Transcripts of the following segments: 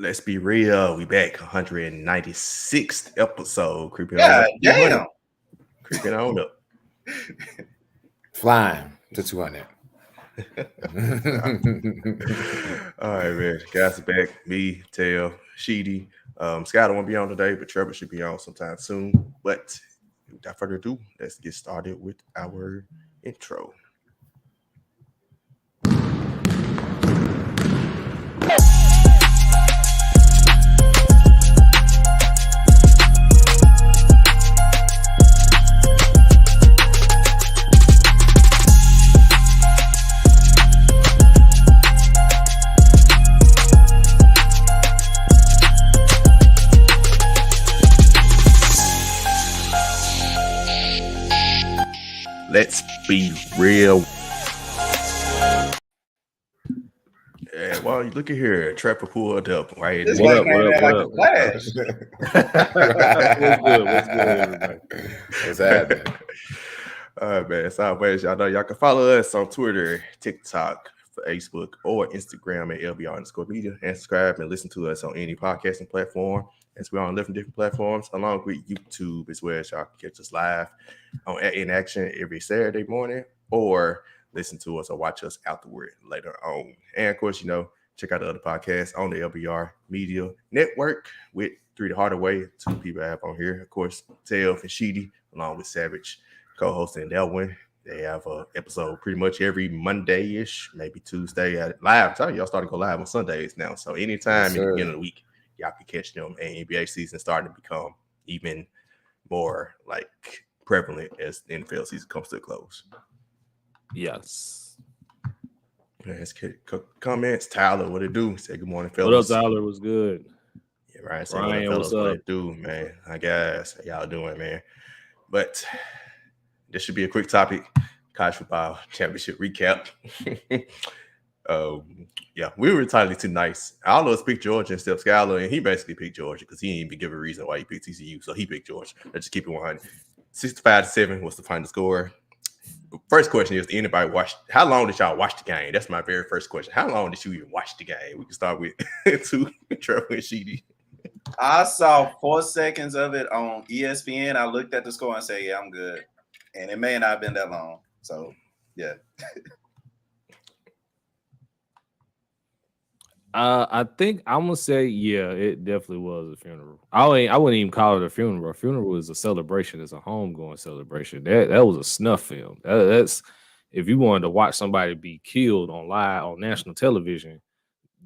Let's be real. We back 196th episode. Creeping on God up. damn. Creeping on up. Flying to 200. All right, man. Guys are back. Me, Tail, Sheedy. Skyler won't be on today, but Trevor should be on sometime soon. But without further ado, let's get started with our intro. Let's be real. Yeah, well, you look at here. Trapper pulled up, right? This What man up, came what in up, like what a up? flash. What's good? What's good, everybody? What's happening? All right, man. So, anyways, y'all know y'all can follow us on Twitter, TikTok, Facebook, or Instagram at LBR_media, and subscribe and listen to us on any podcasting platform. As we're on 11 different platforms, along with YouTube as well, as y'all can catch us live on In Action every Saturday morning, or listen to us or watch us afterward later on. And of course, check out the other podcasts on the LBR Media Network with Three the Harder Way, two people I have on here. Of course, Tail and Sheedy, along with Savage, co-hosting Elwin. They have an episode pretty much every Monday-ish, maybe Tuesday live. I'm telling you, y'all starting to go live on Sundays now. So anytime in the beginning of the week, y'all can catch them. And NBA season starting to become even more like prevalent as the NFL season comes to a close. Yes. Let's get comments. Tyler, what it do? Say good morning, fellas. What up, Tyler? What's good? Yeah, right. Say Ryan, fellas, what's up? what it do, man? I guess how y'all doing, man? But this should be a quick topic. College football championship recap. Yeah, we were entirely too nice. I almost picked Georgia instead of Skyler, and he basically picked Georgia because he didn't even give a reason why he picked TCU. So he picked Georgia. Let's just keep it 100. 65-7 was the final score. First question is, anybody watch? How long did y'all watch the game? That's my very first question. How long did you even watch the game? We can start with Trevor and Sheedy. I saw 4 seconds of it on ESPN. I looked at the score and said, yeah, I'm good. And it may not have been that long. So, yeah. I think I'm gonna say, yeah, it definitely was a funeral. I wouldn't even call it a funeral. A funeral is a celebration. It's a homegoing celebration. That was a snuff film. That's if you wanted to watch somebody be killed on live on national television,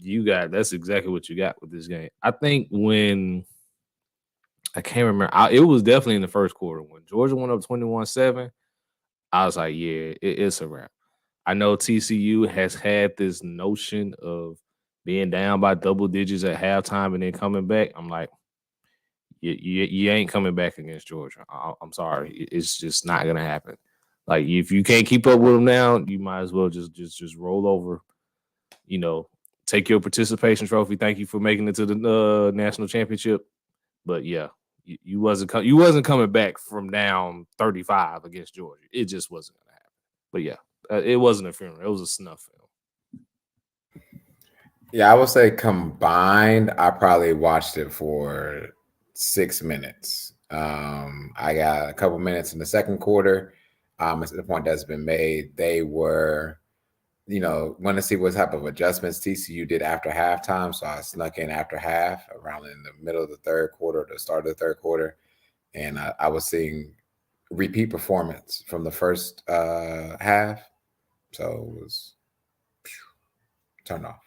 that's exactly what you got with this game. I think when I can't remember, it was definitely in the first quarter when Georgia went up 21-7. I was like, yeah, it's a wrap. I know TCU has had this notion of being down by double digits at halftime and then coming back. I'm like, you ain't coming back against Georgia. I'm sorry. It's just not going to happen. Like, if you can't keep up with them now, you might as well just roll over, take your participation trophy. Thank you for making it to the national championship. But, yeah, you wasn't coming back from down 35 against Georgia. It just wasn't going to happen. But, yeah, it wasn't a funeral. It was a snuff film. Yeah, I would say combined, I probably watched it for 6 minutes. I got a couple minutes in the second quarter. It's the point that's been made. They were, want to see what type of adjustments TCU did after halftime. So I snuck in after half, around in the middle of the third quarter, the start of the third quarter. And I was seeing repeat performance from the first half. So it was turned off.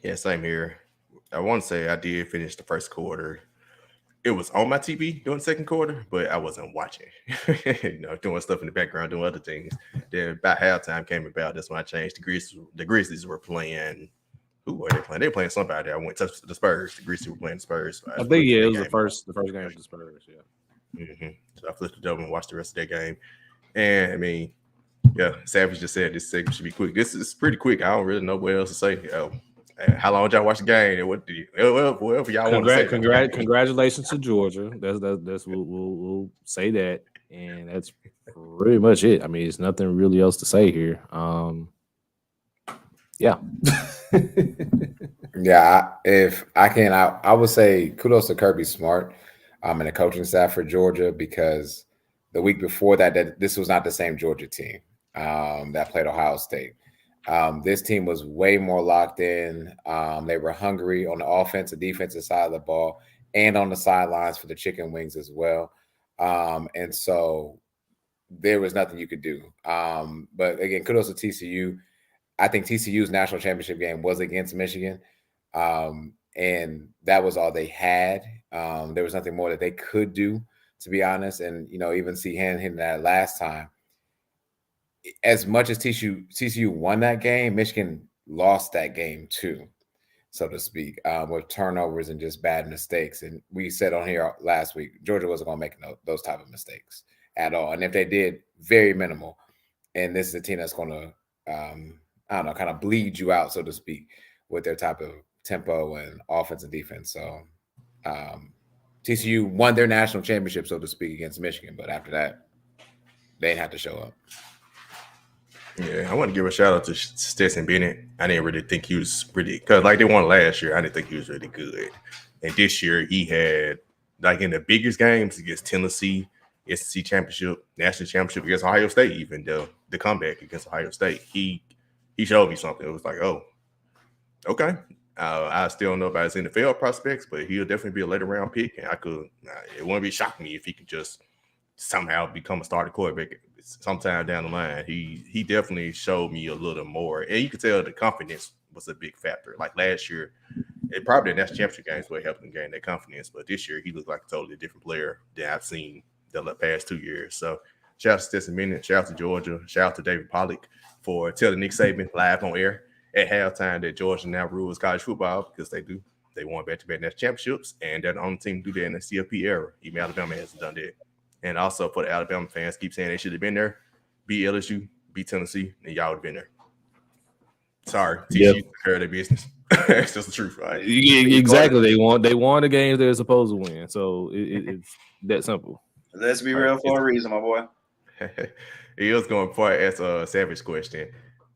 Yeah, same here. I want to say I did finish the first quarter. It was on my TV during the second quarter, but I wasn't watching. Doing stuff in the background, doing other things. Then about halftime came about. That's when I changed. The Grizzlies were playing. Who were they playing? They were playing somebody. I went to the Spurs. The Grizzlies were playing the Spurs. So I think it was the first game of the Spurs. Yeah. Mm-hmm. So I flipped it over and watched the rest of that game. And I mean, yeah, Savage just said this segment should be quick. This is pretty quick. I don't really know what else to say. How long did y'all watch the game? And what do you? Whatever y'all want to say. Congratulations to Georgia. That's we'll say that, and that's pretty much it. I mean, it's nothing really else to say here. Yeah. Yeah, if I can, I would say kudos to Kirby Smart and the coaching staff for Georgia, because the week before that this was not the same Georgia team that played Ohio State. This team was way more locked in. They were hungry on the offensive, defensive side of the ball, and on the sidelines for the chicken wings as well. And so there was nothing you could do. But again, kudos to TCU. I think TCU's national championship game was against Michigan. And that was all they had. There was nothing more that they could do, to be honest. And, even see Han hitting that last time. As much as TCU won that game, Michigan lost that game too, so to speak, with turnovers and just bad mistakes. And we said on here last week, Georgia wasn't going to make those type of mistakes at all. And if they did, very minimal. And this is a team that's going to, kind of bleed you out, so to speak, with their type of tempo and offense and defense. So TCU won their national championship, so to speak, against Michigan. But after that, they didn't have to show up. Yeah, I want to give a shout out to Stetson Bennett. I didn't really think he was pretty, because like they won last year, I didn't think he was really good. And this year he had, like in the biggest games against Tennessee, SEC championship, national championship against Ohio State, even the comeback against Ohio State, he showed me something. It was like, oh, okay. I still don't know about his NFL prospects, but he'll definitely be a later round pick. And it wouldn't be shocking me if he could just somehow become a starting quarterback sometime down the line. He definitely showed me a little more, and you could tell the confidence was a big factor. Like last year, it probably the national championship games were helping him gain that confidence, but this year he looked like a totally different player than I've seen the past 2 years. So shout out to Stetson Bennett, shout out to Georgia, shout out to David Pollock for telling Nick Saban live on air at halftime that Georgia now rules college football, because they do. They won back-to-back national championships, and they're the only team to do that in the CFP era. Even Alabama hasn't done that. And also for the Alabama fans, keep saying they should have been there, beat LSU, beat Tennessee, and y'all would have been there. Sorry, TCU took care of their business. It's just the truth, right? Yeah, exactly. They won the games they're supposed to win. So it's that simple. Let's be real for a reason, my boy. He was going for as a Savage question.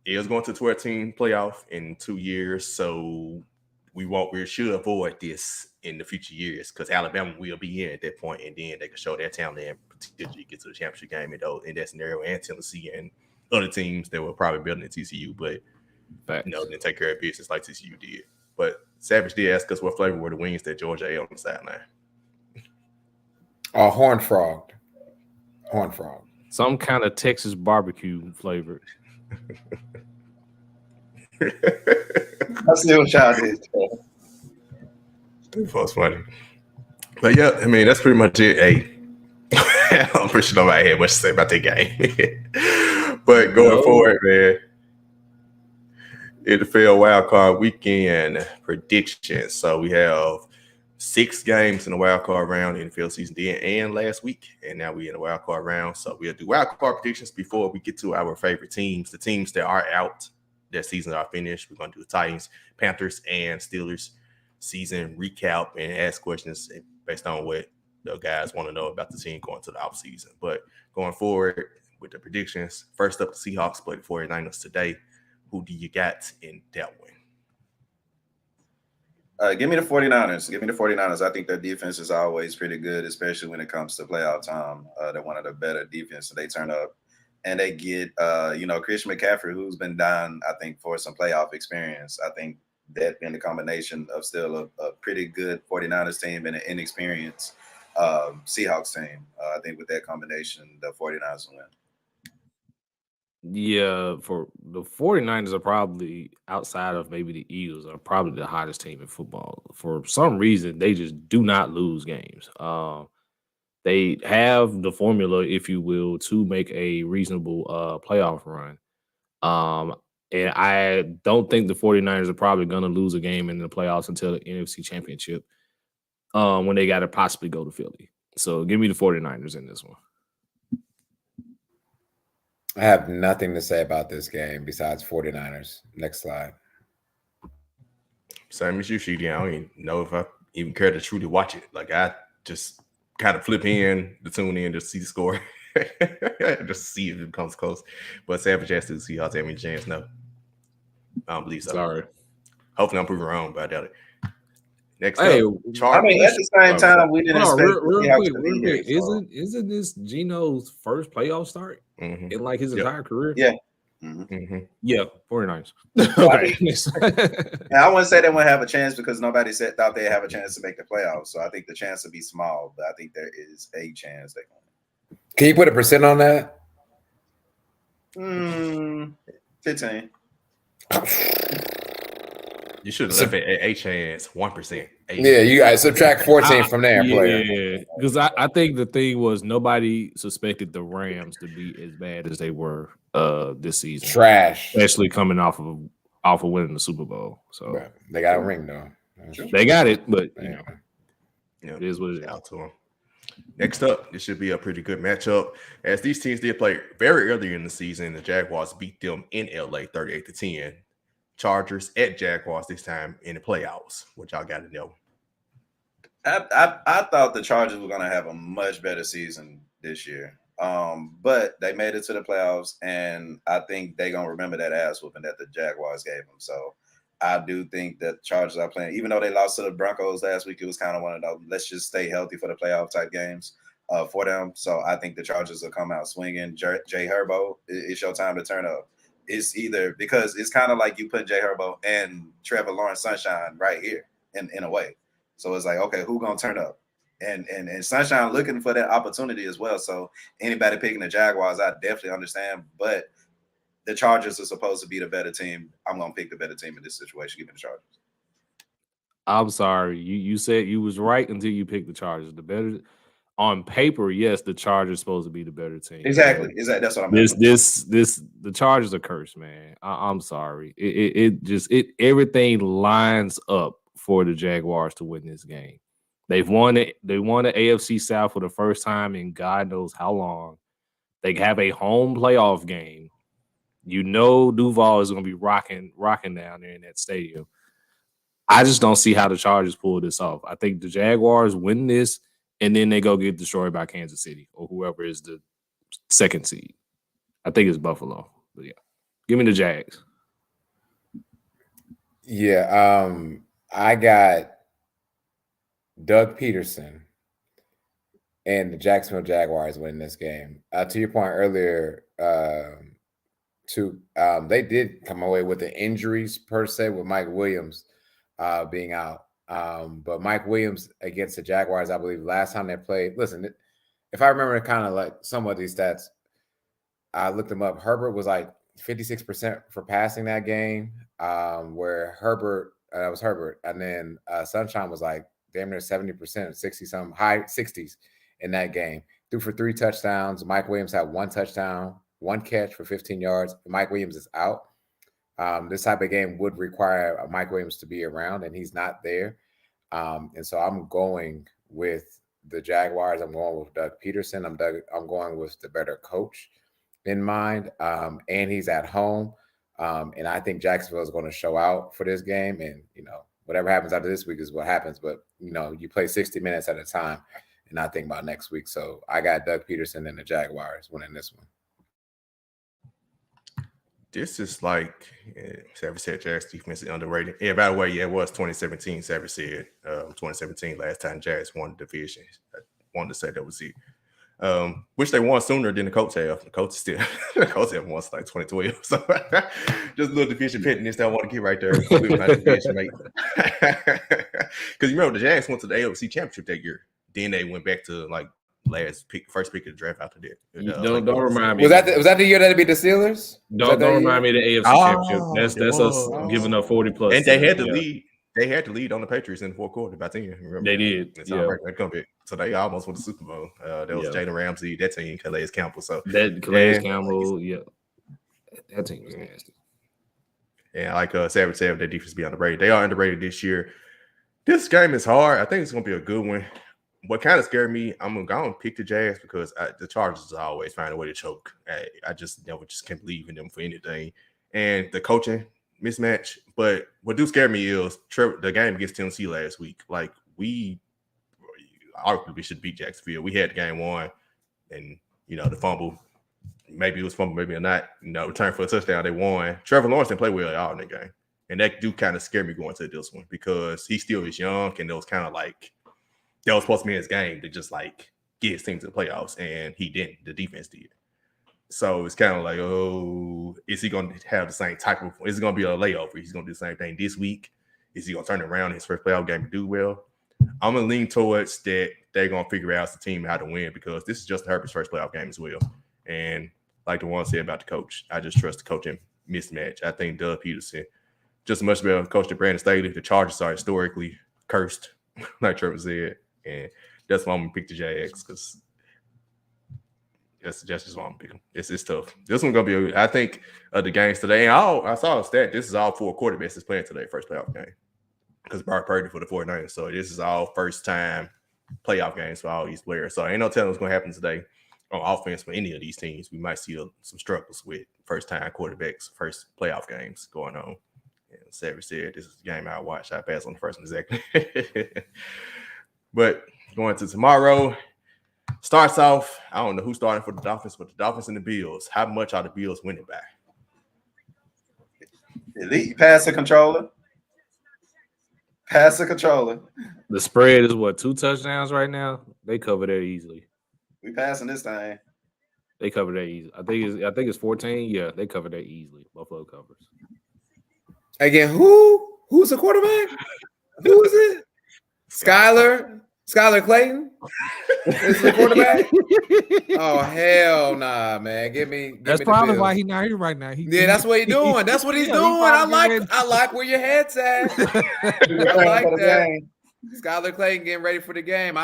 He was going to 12-team playoff in 2 years, so we should avoid this in the future years, because Alabama will be in at that point, and then they can show their talent and potentially get to the championship game in that scenario, and Tennessee and other teams that were probably better than TCU, but didn't take care of business like TCU did. But Savage did ask us what flavor were the wings that Georgia ate on the sideline. Horned frog. Some kind of Texas barbecue flavored. I see what y'all did. That was funny. But yeah, I mean, that's pretty much it. Hey, I'm pretty sure nobody had much to say about that game. But going forward, man, NFL wildcard weekend predictions. So we have 6 games in the wildcard round in the NFL season then and last week, and now we're in the wildcard round. So we'll do wildcard predictions before we get to our favorite teams, the teams that are out. That season are finished. We're going to do the Titans, Panthers, and Steelers season recap and ask questions based on what the guys want to know about the team going to the offseason. But going forward with the predictions, first up, the Seahawks play the 49ers today. Who do you got in that one? Give me the 49ers. I think their defense is always pretty good, especially when it comes to playoff time. They're one of the better defenses. They turn up. And they get, Christian McCaffrey, who's been down, I think, for some playoff experience. I think that being the combination of still a pretty good 49ers team and an inexperienced Seahawks team. I think with that combination, the 49ers will win. Yeah, for the 49ers are probably, outside of maybe the Eagles, are probably the hottest team in football. For some reason, they just do not lose games. They have the formula, if you will, to make a reasonable playoff run. And I don't think the 49ers are probably going to lose a game in the playoffs until the NFC Championship when they got to possibly go to Philly. So give me the 49ers in this one. I have nothing to say about this game besides 49ers. Next slide. Same as you, Sheedy. I don't even know if I even care to truly watch it. Like, I just kind of flip in to tune in to see the score, just see if it comes close. But Savage has to see how Tammy James know. I don't believe so. Sorry. Hopefully, I'm proving wrong, but I doubt it. Next Hey, up, I Chargers. mean, at the same time, we didn't hold on, expect the real Seahawks quick, to real be here. quick. So. Isn't this Geno's first playoff start Mhm. in like his entire career? Yeah. Yeah, 49ers. Okay. And I wouldn't say they wouldn't have a chance because nobody thought they'd have a chance to make the playoffs. So I think the chance would be small, but I think there is a chance they can. Can you put a percent on that? 15. You should have left it at a chance, 1%. Yeah, you guys subtract 14 from there, player. Yeah, because I think the thing was nobody suspected the Rams to be as bad as they were this season. Trash, especially coming off of winning the Super Bowl. So but they got a ring though. They got it, but you know, it is what it is. Out to them. Next up, this should be a pretty good matchup. As these teams did play very early in the season, the Jaguars beat them in LA 38-10. Chargers at Jaguars this time in the playoffs, which y'all got to know. I thought the Chargers were going to have a much better season this year. But they made it to the playoffs, and I think they're going to remember that ass whooping that the Jaguars gave them. So I do think that Chargers are playing, even though they lost to the Broncos last week, it was kind of one of those, let's just stay healthy for the playoff type games for them. So I think the Chargers will come out swinging. Jay Herbo, it's your time to turn up. It's either because it's kind of like you put Jay Herbo and Trevor Lawrence Sunshine right here in a way. So it's like, okay, who gonna turn up? And Sunshine looking for that opportunity as well. So anybody picking the Jaguars, I definitely understand. But the Chargers are supposed to be the better team. I'm gonna pick the better team in this situation. Give me the Chargers. I'm sorry. You said you was right until you picked the Chargers. The better on paper, yes, the Chargers supposed to be the better team. Exactly. That's what I meant. The Chargers are cursed, man. I'm sorry. It everything lines up for the Jaguars to win this game. They won the AFC South for the first time in God knows how long. They have a home playoff game. You know Duval is going to be rocking down there in that stadium. I just don't see how the Chargers pull this off. I think the Jaguars win this, and then they go get destroyed by Kansas City or whoever is the second seed. I think it's Buffalo. But yeah, give me the Jags. Yeah, I got Doug Peterson and the Jacksonville Jaguars winning this game. To your point earlier, they did come away with the injuries per se with Mike Williams being out. But Mike Williams against the Jaguars, I believe last time they played, listen, if I remember kind of like some of these stats, I looked them up. Herbert was like 56% for passing that game, where that was Herbert. And then Sunshine was like damn near 70%, 60 some high 60s in that game. Threw for 3 touchdowns. Mike Williams had 1 touchdown, 1 catch for 15 yards. Mike Williams is out. This type of game would require Mike Williams to be around, and he's not there. And so I'm going with the Jaguars. I'm going with Doug Peterson. I'm going with the better coach in mind, and he's at home. And I think Jacksonville is going to show out for this game. And, whatever happens after this week is what happens. But, you play 60 minutes at a time and not think about next week. So I got Doug Peterson and the Jaguars winning this one. This is like Savage said, Jags defense is underrated. Yeah, by the way, it was 2017. Savage said 2017 last time Jags won the division. I wanted to say that was it. Wish they won sooner than the Colts have. The Colts have won since like 2012. So just a little division pettiness that I want to get right there. Because you remember the Jags went to the AFC Championship that year. Then they went back to like first pick of the draft after that. Don't remind me. Was that the year that it beat the Steelers? Don't remind me of the AFC Championship. That's us giving up 40 plus. And they had to lead. They had to lead on the Patriots in the fourth quarter by 10. Remember? They did. So they almost won the Super Bowl. That was Jalen Ramsey, that team, Calais Campbell. So Campbell, that team was nasty. And like Savage said, their defense be underrated. They are underrated this year. This game is hard. I think it's going to be a good one. What kind of scared me, I'm going to pick the Jags because the Chargers always find a way to choke. I just never can't believe in them for anything. And the coaching mismatch. But what do scare me is the game against Tennessee last week. Like, we arguably should beat Jacksonville. We had the game won, and, the fumble. Maybe it was fumble, maybe not. Return for a touchdown, they won. Trevor Lawrence didn't play well at all in that game. And that do kind of scare me going to this one because he still is young, and it was kind of like that was supposed to be his game to just like get his team to the playoffs, and he didn't. The defense did. So it's kind of like, oh, is he going to have the same type of? Is it going to be a layover? He's going to do the same thing this week. Is he going to turn around his first playoff game and do well? I'm going to lean towards that they're going to figure out the team how to win because this is Justin Herbert's first playoff game as well. And like the one said about the coach, I just trust the coaching mismatch. I think Doug Peterson just as much better coach than Brandon Staley. The Chargers are historically cursed, like Trevor said. And that's why I'm going to pick the Jags because that's just why I'm picking. It's tough. This one's going to be, I think, the games today. And I saw a stat. This is all 4 quarterbacks that's playing today, first playoff game. Because Brock Purdy for the 49ers. So this is all first-time playoff games for all these players. So ain't no telling what's going to happen today on offense for any of these teams. We might see some struggles with first-time quarterbacks, first playoff games going on. And Savage said, this is the game I watch. I pass on the first one exactly. But going to tomorrow, starts off, I don't know who's starting for the Dolphins, but the Dolphins and the Bills. How much are the Bills winning by? Elite passer controller. Pass the controller. The spread is what, 2 touchdowns right now? They cover that easily. We passing this thing. They cover that easily. I think it's 14. Yeah, they cover that easily. Buffalo covers. Again, who's the quarterback? Who is it? Skylar Clayton is the quarterback. Oh hell nah, man! Give me. That's probably why he's not here right now. That's what he's doing. That's what he's doing. I like where your head's at. I like that. Skylar Clayton getting ready for the game.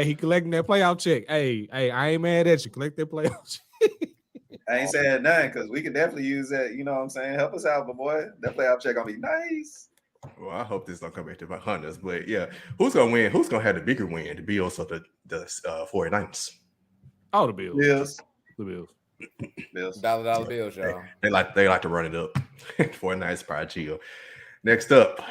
He collecting that playoff check. Hey, I ain't mad at you. Collect that playoff check. I ain't saying nothing because we can definitely use that. You know what I'm saying? Help us out, but boy, that playoff check gonna be nice. Well, I hope this don't come back to my Hunters, but yeah, who's gonna win? Who's gonna have the bigger win? The Bills or the 49ers? Oh, the Bills. Bills. The Bills. Dollar bills, y'all. They like to run it up. 49ers probably chill. Next up,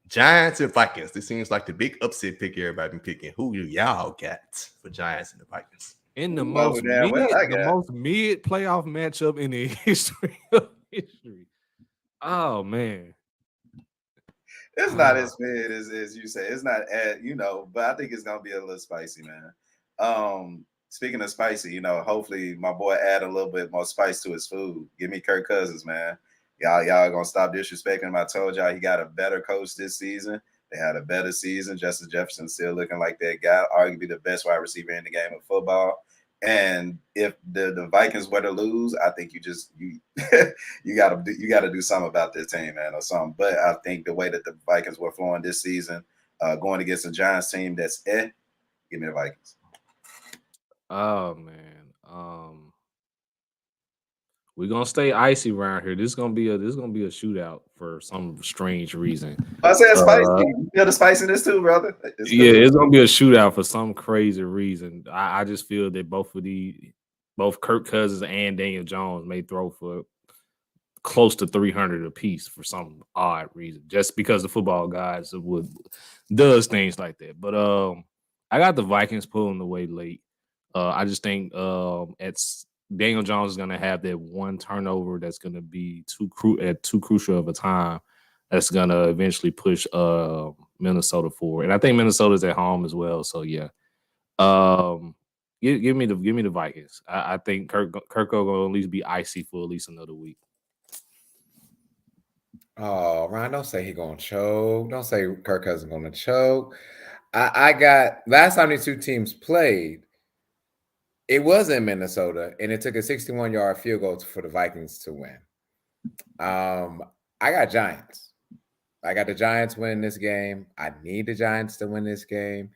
Giants and Vikings. This seems like the big upset pick everybody been picking. Who do y'all got for Giants and the Vikings? In the most mid playoff matchup in the history of history. Oh man. It's not as bad as you say. It's not but I think it's gonna be a little spicy, man. Speaking of spicy, hopefully my boy add a little bit more spice to his food. Give me Kirk Cousins, man. Y'all gonna stop disrespecting him. I told y'all he got a better coach this season. They had a better season. Justin Jefferson still looking like that guy, arguably the best wide receiver in the game of football. And if the Vikings were to lose, I think you gotta do something about this team, man, or something. But I think the way that the Vikings were flowing this season, going against a Giants team that's give me the Vikings. Oh man, we're gonna stay icy around here. This is gonna be a shootout for some strange reason. I said spicy. You feel the spiciness too, brother? It's gonna be a shootout for some crazy reason. I just feel that both Kirk Cousins and Daniel Jones may throw for close to 300 apiece for some odd reason, just because the football guys does things like that. But I got the Vikings pulling away late. I just think Daniel Jones is going to have that one turnover that's going to be too crucial of a time that's going to eventually push Minnesota forward. And I think Minnesota's at home as well. So yeah, give me the Vikings. I think Kirk will at least be icy for at least another week. Oh, Ryan, don't say he's going to choke. Don't say Kirk Cousins going to choke. I got last time these two teams played, it was in Minnesota, and it took a 61-yard field goal for the Vikings to win. I got Giants. I got the Giants winning this game. I need the Giants to win this game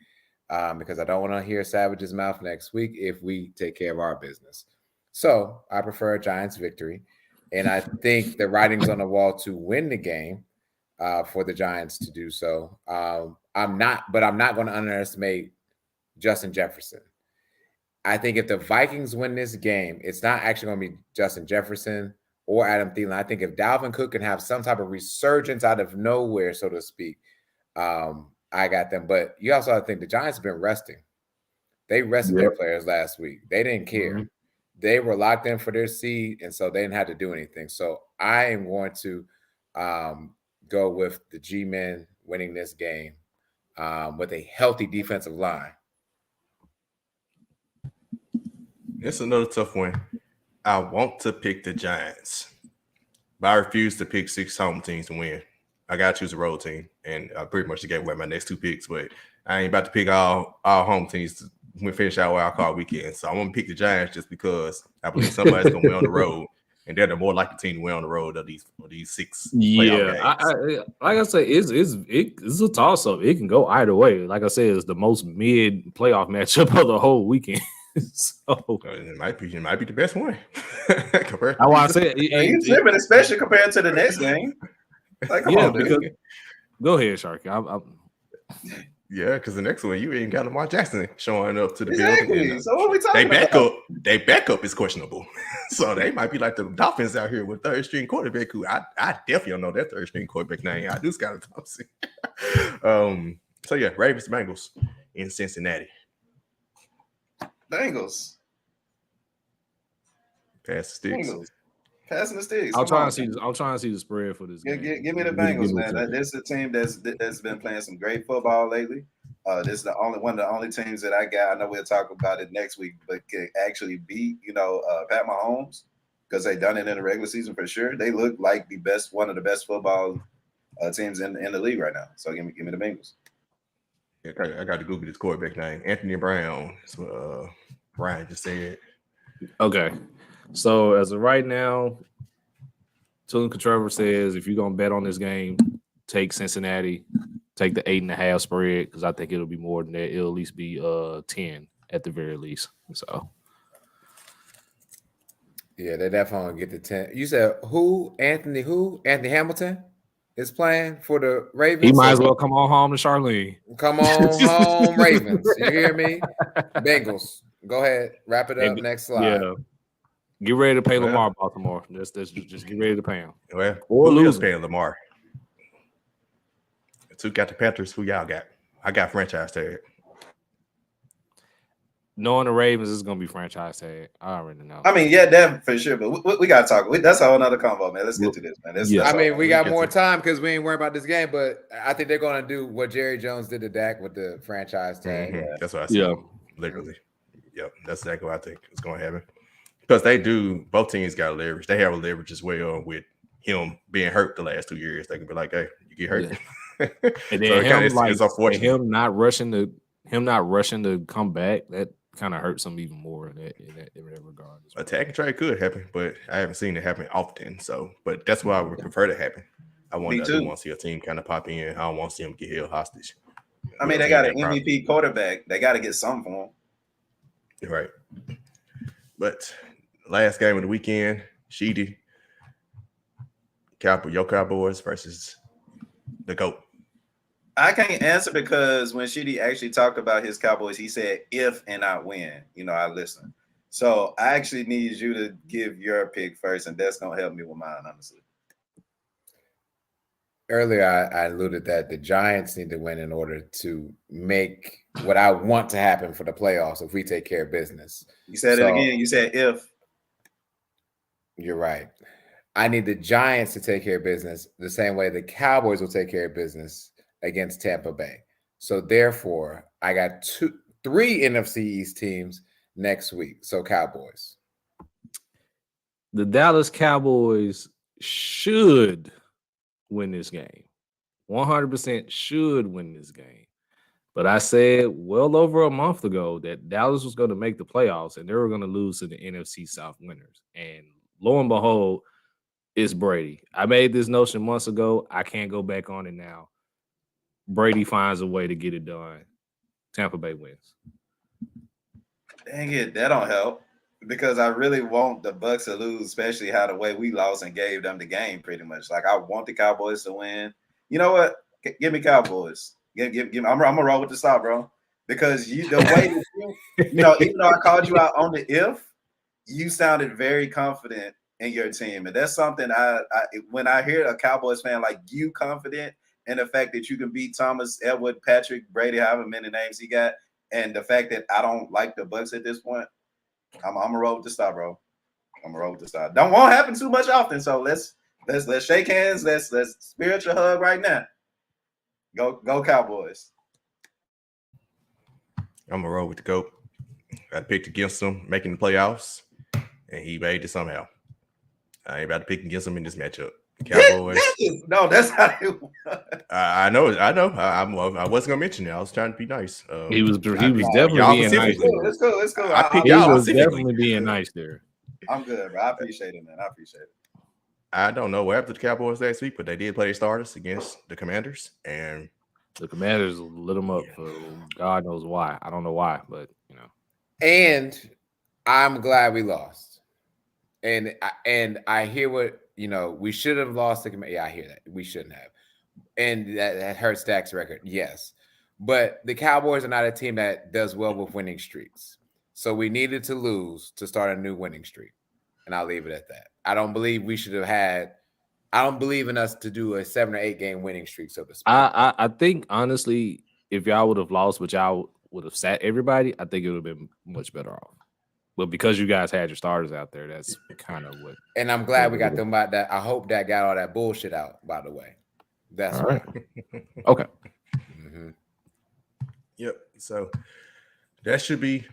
because I don't want to hear Savage's mouth next week if we take care of our business. So I prefer a Giants victory, and I think the writing's on the wall to win the game for the Giants to do so. I'm not going to underestimate Justin Jefferson. I think if the Vikings win this game, it's not actually going to be Justin Jefferson or Adam Thielen. I think if Dalvin Cook can have some type of resurgence out of nowhere, so to speak, I got them. But you also have to think the Giants have been resting. They rested their players last week. They didn't care. Mm-hmm. They were locked in for their seed, and so they didn't have to do anything. So I am going to go with the G-men winning this game with a healthy defensive line. It's another tough one. I want to pick the Giants, but I refuse to pick 6 home teams to win. I got to choose a road team, and I pretty much gave away my next 2 picks, but I ain't about to pick all home teams to finish out wild card weekend. So I'm going to pick the Giants just because I believe somebody's going to win on the road, and they're the more likely team to win on the road of these 6 playoff games. Like I say, it's a toss-up. It can go either way. Like I said, it's the most mid playoff matchup of the whole weekend. So it might be the best one. I want to say he's tripping, especially compared to the next game. Like, come on, dude. Go ahead, Sharky. Yeah, because the next one you ain't got Lamar Jackson showing up to the exactly. building. So what are we talking about? They backup is questionable. So they might be like the Dolphins out here with third string quarterback who I definitely don't know that third string quarterback name. I do Scott Thompson. So yeah, Ravens Bengals in Cincinnati. Bengals. Pass the sticks. Bengals. Passing the sticks. I'm trying to see the spread for this game. Give me the Bengals, man. This is a team that's been playing some great football lately. This is one of the only teams that I got. I know we'll talk about it next week, but can actually beat Pat Mahomes because they done it in the regular season for sure. They look like one of the best football teams in the league right now. So give me the Bengals. Yeah, I got to Google this quarterback name, Anthony Brown. That's what Brian just said. Okay. So as of right now, Tulin Trevor says if you're gonna bet on this game, take Cincinnati, take the 8.5 spread because I think it'll be more than that. It'll at least be 10 at the very least. So yeah, they definitely get the 10. You said who? Anthony Hamilton is playing for the Ravens. He might as well come on home to Charlene. Come on home, Ravens. You hear me? Bengals. Go ahead, wrap it up. Next slide. Yeah. Get ready to pay Lamar, Baltimore. Just get ready to pay him. Well, who else paying Lamar? Who got the Panthers? Who y'all got? I got franchise tag. Knowing the Ravens is going to be franchise tag. I already know. I mean, yeah, that for sure. But we got to talk. That's a whole other convo, man. Let's get to this, man. I mean, we got more time because we ain't worried about this game. But I think they're going to do what Jerry Jones did to Dak with the franchise tag. Mm-hmm. That's what I said. Yeah. Literally. Yep. That's exactly what I think is going to happen. Because both teams got leverage. They have a leverage as well with him being hurt the last 2 years. They can be like, hey, you get hurt. Yeah. And then so him not rushing to come back, that kind of hurts him even more in that regard. Attack and trade could happen, but I haven't seen it happen often. So, but that's why I would prefer to happen. I want to see a team kind of pop in. I don't want to see them get held hostage. I mean, they got an MVP quarterback. They got to get something for him. Right. But last game of the weekend, Sheedy, your Cowboys versus the GOAT. I can't answer because when Sheedy actually talked about his Cowboys, he said, if and I win, I listen. So I actually need you to give your pick first, and that's going to help me with mine, honestly. Earlier, I alluded that the Giants need to win in order to make what I want to happen for the playoffs if we take care of business. You said it again. You said if. You're right. I need the Giants to take care of business the same way the Cowboys will take care of business against Tampa Bay. So therefore, I got 3 NFC East teams next week. So Cowboys. The Dallas Cowboys should win this game. 100% should win this game. But I said well over a month ago that Dallas was going to make the playoffs and they were going to lose to the NFC South winners. And lo and behold, it's Brady. I made this notion months ago. I can't go back on it now. Brady finds a way to get it done. Tampa Bay wins. Dang it, that don't help because I really want the Bucs to lose, especially how the way we lost and gave them the game pretty much. Like I want the Cowboys to win. You know what? Give me Cowboys. Give me. I'm gonna roll with the stop, bro. Because the way even though I called you out on the if, you sounded very confident in your team, and that's something I when I hear a Cowboys fan like you confident in the fact that you can beat Thomas, Edward, Patrick, Brady, however many names he got, and the fact that I don't like the Bucs at this point, I'm gonna roll with the stop, bro. I'm gonna roll with the stop. Won't happen too much often, so let's Let's shake hands. Let's spiritual hug right now. Go Cowboys. I'm gonna roll with the GOAT. I picked against him making the playoffs, and he made it somehow. I ain't about to pick against him in this matchup. Cowboys. No, that's how it was. I know. I wasn't gonna mention it. I was trying to be nice. He was definitely being nice. It's cool. I picked He y'all was specifically. definitely being nice there. I'm good, bro. I appreciate it, man. I appreciate it. I don't know what happened to the Cowboys last week, but they did play their starters against the Commanders, and the Commanders lit them up for God knows why. I don't know why, but you know. And I'm glad we lost. And I hear what we should have lost the Commanders. Yeah, I hear that we shouldn't have, and that hurts Dak's record. Yes, but the Cowboys are not a team that does well with winning streaks. So we needed to lose to start a new winning streak, and I'll leave it at that. I don't believe we should have had. I don't believe in us to do a 7 or 8 game winning streak, so to speak. I think honestly, if y'all would have lost, but y'all would have sat everybody, I think it would have been much better off. But because you guys had your starters out there, that's kind of what. And I'm glad we got them about that. I hope that got all that bullshit out. By the way, that's all right. Okay. Mm-hmm. Yep. So that should be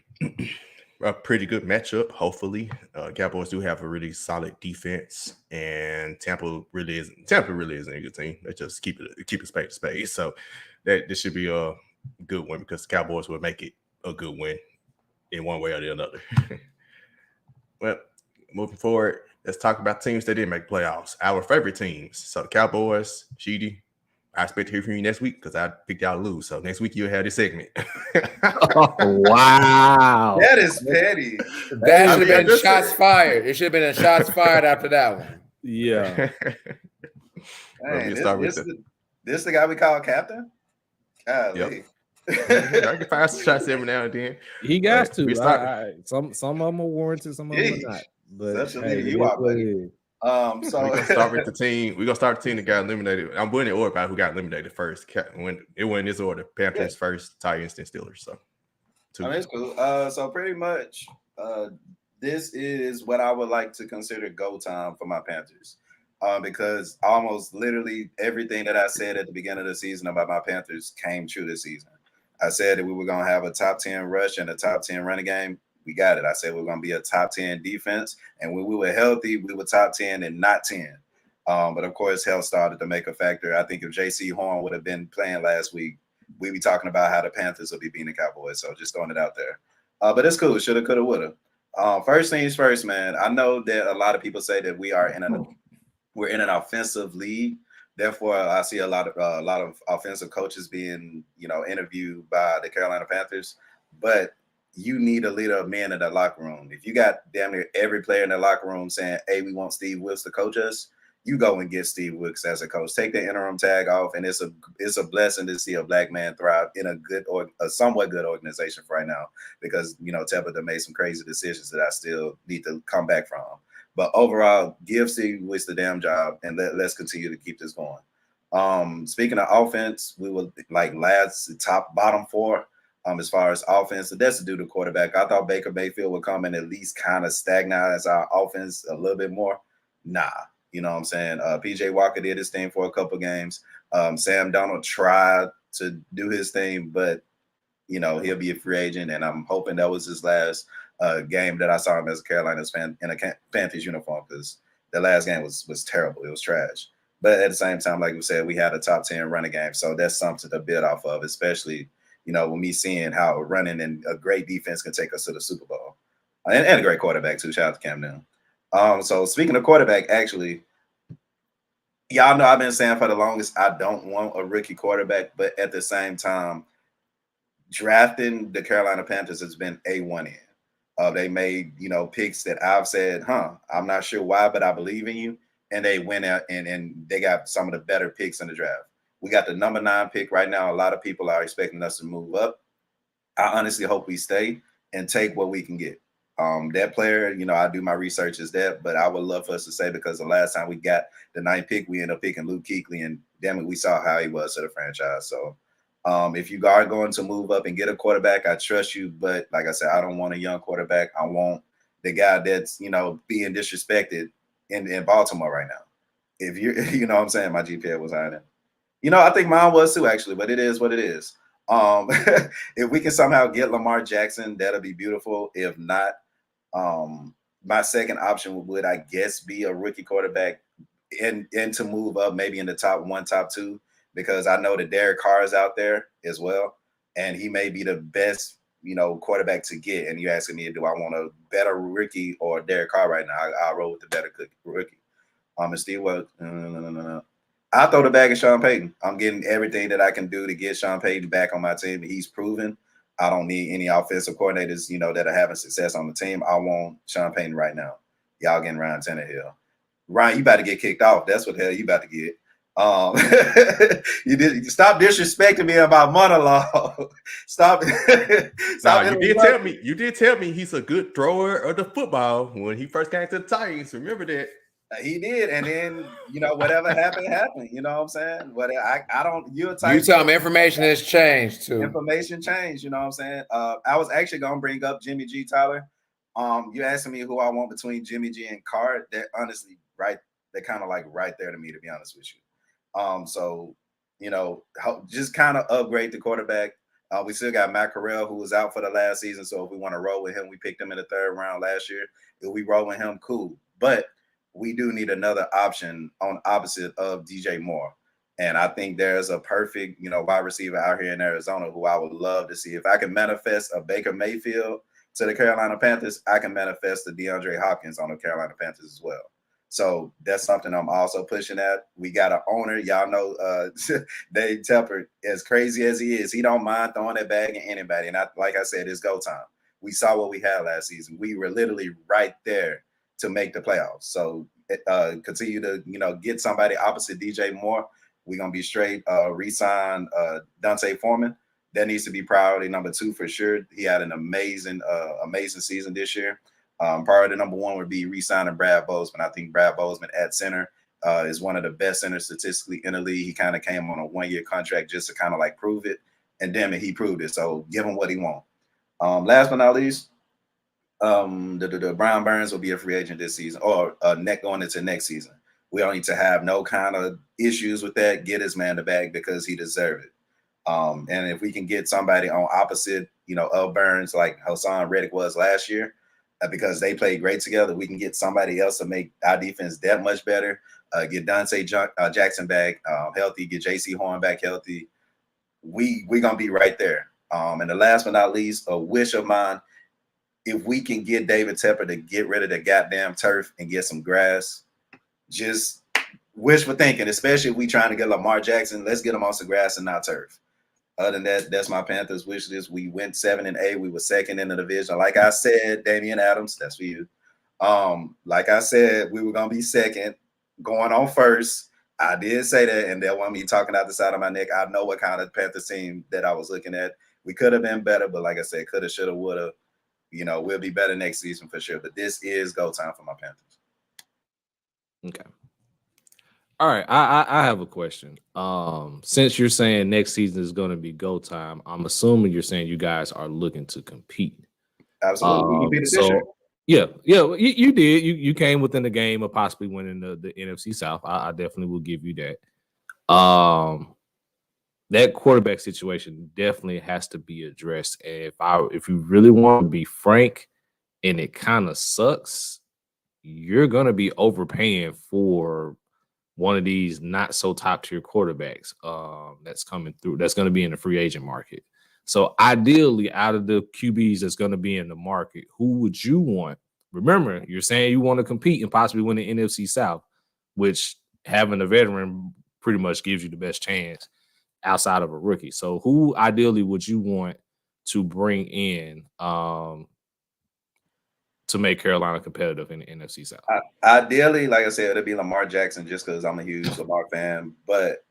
a pretty good matchup. Hopefully, Cowboys do have a really solid defense, and Tampa really isn't a good team. They just keep it spade to spade. So this should be a good win because the Cowboys will make it a good win in one way or the other. Well, moving forward, let's talk about teams that didn't make playoffs. Our favorite teams. So the Cowboys, Sheedy. I expect to hear from you next week because I picked y'all to lose. So next week you'll have this segment. Oh, wow. That is petty. That should have been shots fired. It should have been a shots fired after that one. Yeah. Hey, this the guy we call captain? Golly. Yep. I can find some shots every now and then. He got to. Some of them are warranted, some of them are not. But you are, buddy. So we're gonna start with the team. We're gonna start the team that got eliminated. I'm winning order by who got eliminated first. When it went in this order: Panthers first, Titans, then Steelers. So, it's cool. So pretty much, this is what I would like to consider go time for my Panthers, because almost literally everything that I said at the beginning of the season about my Panthers came true this season. I said that we were gonna have a top 10 rush and a top 10 running game. We got it. I said we we're going to be a top 10 defense. And when we were healthy, we were top 10 and not 10. But, of course, health started to make a factor. I think if J.C. Horn would have been playing last week, we'd be talking about how the Panthers would be beating the Cowboys. So just throwing it out there. But it's cool. Shoulda, coulda, woulda. First things first, man. I know that a lot of people say that we're in an offensive league. Therefore, I see a lot of offensive coaches being, interviewed by the Carolina Panthers. But you need a leader of men in the locker room. If you got damn near every player in the locker room saying, hey, we want Steve Wilkes to coach us, you go and get Steve Wilkes as a coach. Take the interim tag off, and it's a blessing to see a black man thrive in a somewhat good organization for right now because, Tampa made some crazy decisions that I still need to come back from. But overall, give Steve Wilkes the damn job, and let's continue to keep this going. Speaking of offense, we were like bottom 4. As far as offense, so that's due to quarterback. I thought Baker Mayfield would come in at least kind of stagnize our offense a little bit more. Nah, you know what I'm saying? PJ Walker did his thing for a couple games. Sam Darnold tried to do his thing, but he'll be a free agent, and I'm hoping that was his last game that I saw him as a Carolina's fan in a Panthers uniform because the last game was terrible. It was trash. But at the same time, like we said, we had a top 10 running game, so that's something to build off of, especially with me seeing how running and a great defense can take us to the Super Bowl. And a great quarterback, too. Shout out to Cam Newton. So speaking of quarterback, actually, y'all know I've been saying for the longest I don't want a rookie quarterback, but at the same time, drafting the Carolina Panthers has been A1 in. They made, picks that I've said, I'm not sure why, but I believe in you. And they went out and they got some of the better picks in the draft. We got the number 9 pick right now. A lot of people are expecting us to move up. I honestly hope we stay and take what we can get. That player, I do my research is that, but I would love for us to say because the last time we got the 9th pick, we ended up picking Luke Kuechly, and damn it, we saw how he was to the franchise. So if you are going to move up and get a quarterback, I trust you. But like I said, I don't want a young quarterback. I want the guy that's, being disrespected in Baltimore right now. if you you know what I'm saying, my GPA was higher than. You know, I think mine was too, actually, but it is what it is. If we can somehow get Lamar Jackson, that'll be beautiful. If not, my second option would, I guess, be a rookie quarterback and to move up maybe in the top 1, top 2, because I know that Derek Carr is out there as well, and he may be the best, you know, quarterback to get. And you asking me, do I want a better rookie or Derek Carr right now? I'll roll with the better rookie. And Steve, what? No. I'll throw the bag at Sean Payton. I'm getting everything that I can do to get Sean Payton back on my team. He's proven I don't need any offensive coordinators, you know, that are having success on the team. I want Sean Payton right now. Y'all getting Ryan Tannehill. Ryan, you about to get kicked off. That's what the hell you about to get. You stop disrespecting me about monologue. Stop. You did tell me he's a good thrower of the football when he first came to the Titans. Remember that. He did, and then you know whatever happened. You know what I'm saying? But I don't. You tell me information has changed too. Information changed. You know what I'm saying? I was actually gonna bring up Jimmy G, Tyler. You asking me who I want between Jimmy G and Carr? They're honestly right. They're kind of like right there to me, to be honest with you. So you know, just kind of upgrade the quarterback. We still got Matt Corral, who was out for the last season. So if we want to roll with him, we picked him in the 3rd round last year. If we roll with him, cool. But we do need another option on opposite of DJ Moore. And I think there's a perfect, you know, wide receiver out here in Arizona who I would love to see. If I can manifest a Baker Mayfield to the Carolina Panthers, I can manifest the DeAndre Hopkins on the Carolina Panthers as well. So that's something I'm also pushing at. We got an owner. Y'all know Dave Tepper, as crazy as he is, he don't mind throwing that bag at anybody. And like I said, it's go time. We saw what we had last season. We were literally right there to make the playoffs. So continue to, you know, get somebody opposite DJ Moore. We're going to be straight, re-sign Dante Foreman. That needs to be priority number 2 for sure. He had an amazing season this year. Priority number 1 would be re-signing Brad Bozeman. I think Brad Bozeman at center is one of the best centers statistically in the league. He kind of came on a 1-year contract just to kind of like prove it. And damn it, he proved it. So give him what he wants. Last but not least, the Brian Burns will be a free agent this season, or going into next season. We don't need to have no kind of issues with that. Get his man the bag because he deserves it. And if we can get somebody on opposite, you know, of Burns, like Hassan Reddick was last year, because they played great together, we can get somebody else to make our defense that much better. Get Dante Jackson back healthy. Get JC Horn back healthy. We're gonna be right there. And the last but not least, a wish of mine. If we can get David Tepper to get rid of the goddamn turf and get some grass, just wishful thinking, especially if we trying to get Lamar Jackson, let's get him on some grass and not turf. Other than that, that's my Panthers wish list. We went 7-8. We were second in the division. Like I said, Damian Adams, that's for you. Like I said, we were going to be second, going on first. I did say that, and that wasn't me talking out the side of my neck. I know what kind of Panthers team that I was looking at. We could have been better, but like I said, coulda, shoulda, woulda. You know, we'll be better next season for sure. But this is go time for my Panthers. Okay. All right. I have a question. Since you're saying next season is going to be go time, I'm assuming you're saying you guys are looking to compete. Absolutely. Yeah, you did. You came within the game of possibly winning the NFC South. I definitely will give you that. That quarterback situation definitely has to be addressed. And if you really want to be frank, and it kind of sucks, you're gonna be overpaying for one of these not so top tier quarterbacks that's coming through. That's going to be in the free agent market. So ideally, out of the QBs that's going to be in the market, who would you want? Remember, you're saying you want to compete and possibly win the NFC South, which having a veteran pretty much gives you the best chance outside of a rookie. So who ideally would you want to bring in to make Carolina competitive in the NFC South? Ideally, like I said, it'd be Lamar Jackson just because I'm a huge Lamar fan. But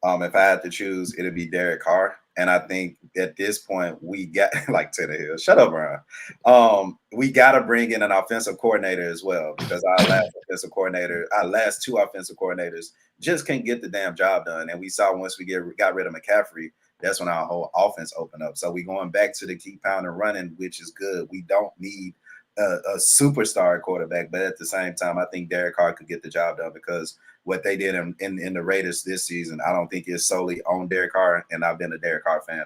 if I had to choose, it'd be Derek Carr. And I think at this point, we got like Tannehill. Shut up, Brian. We got to bring in an offensive coordinator as well, because our last 2 offensive coordinators just can't get the damn job done. And we saw once we got rid of McCaffrey, that's when our whole offense opened up. So we're going back to the keep pounding running, which is good. We don't need a superstar quarterback, but at the same time, I think Derek Carr could get the job done because what they did in the Raiders this season, I don't think it's solely on Derek Carr, and I've been a Derek Carr fan,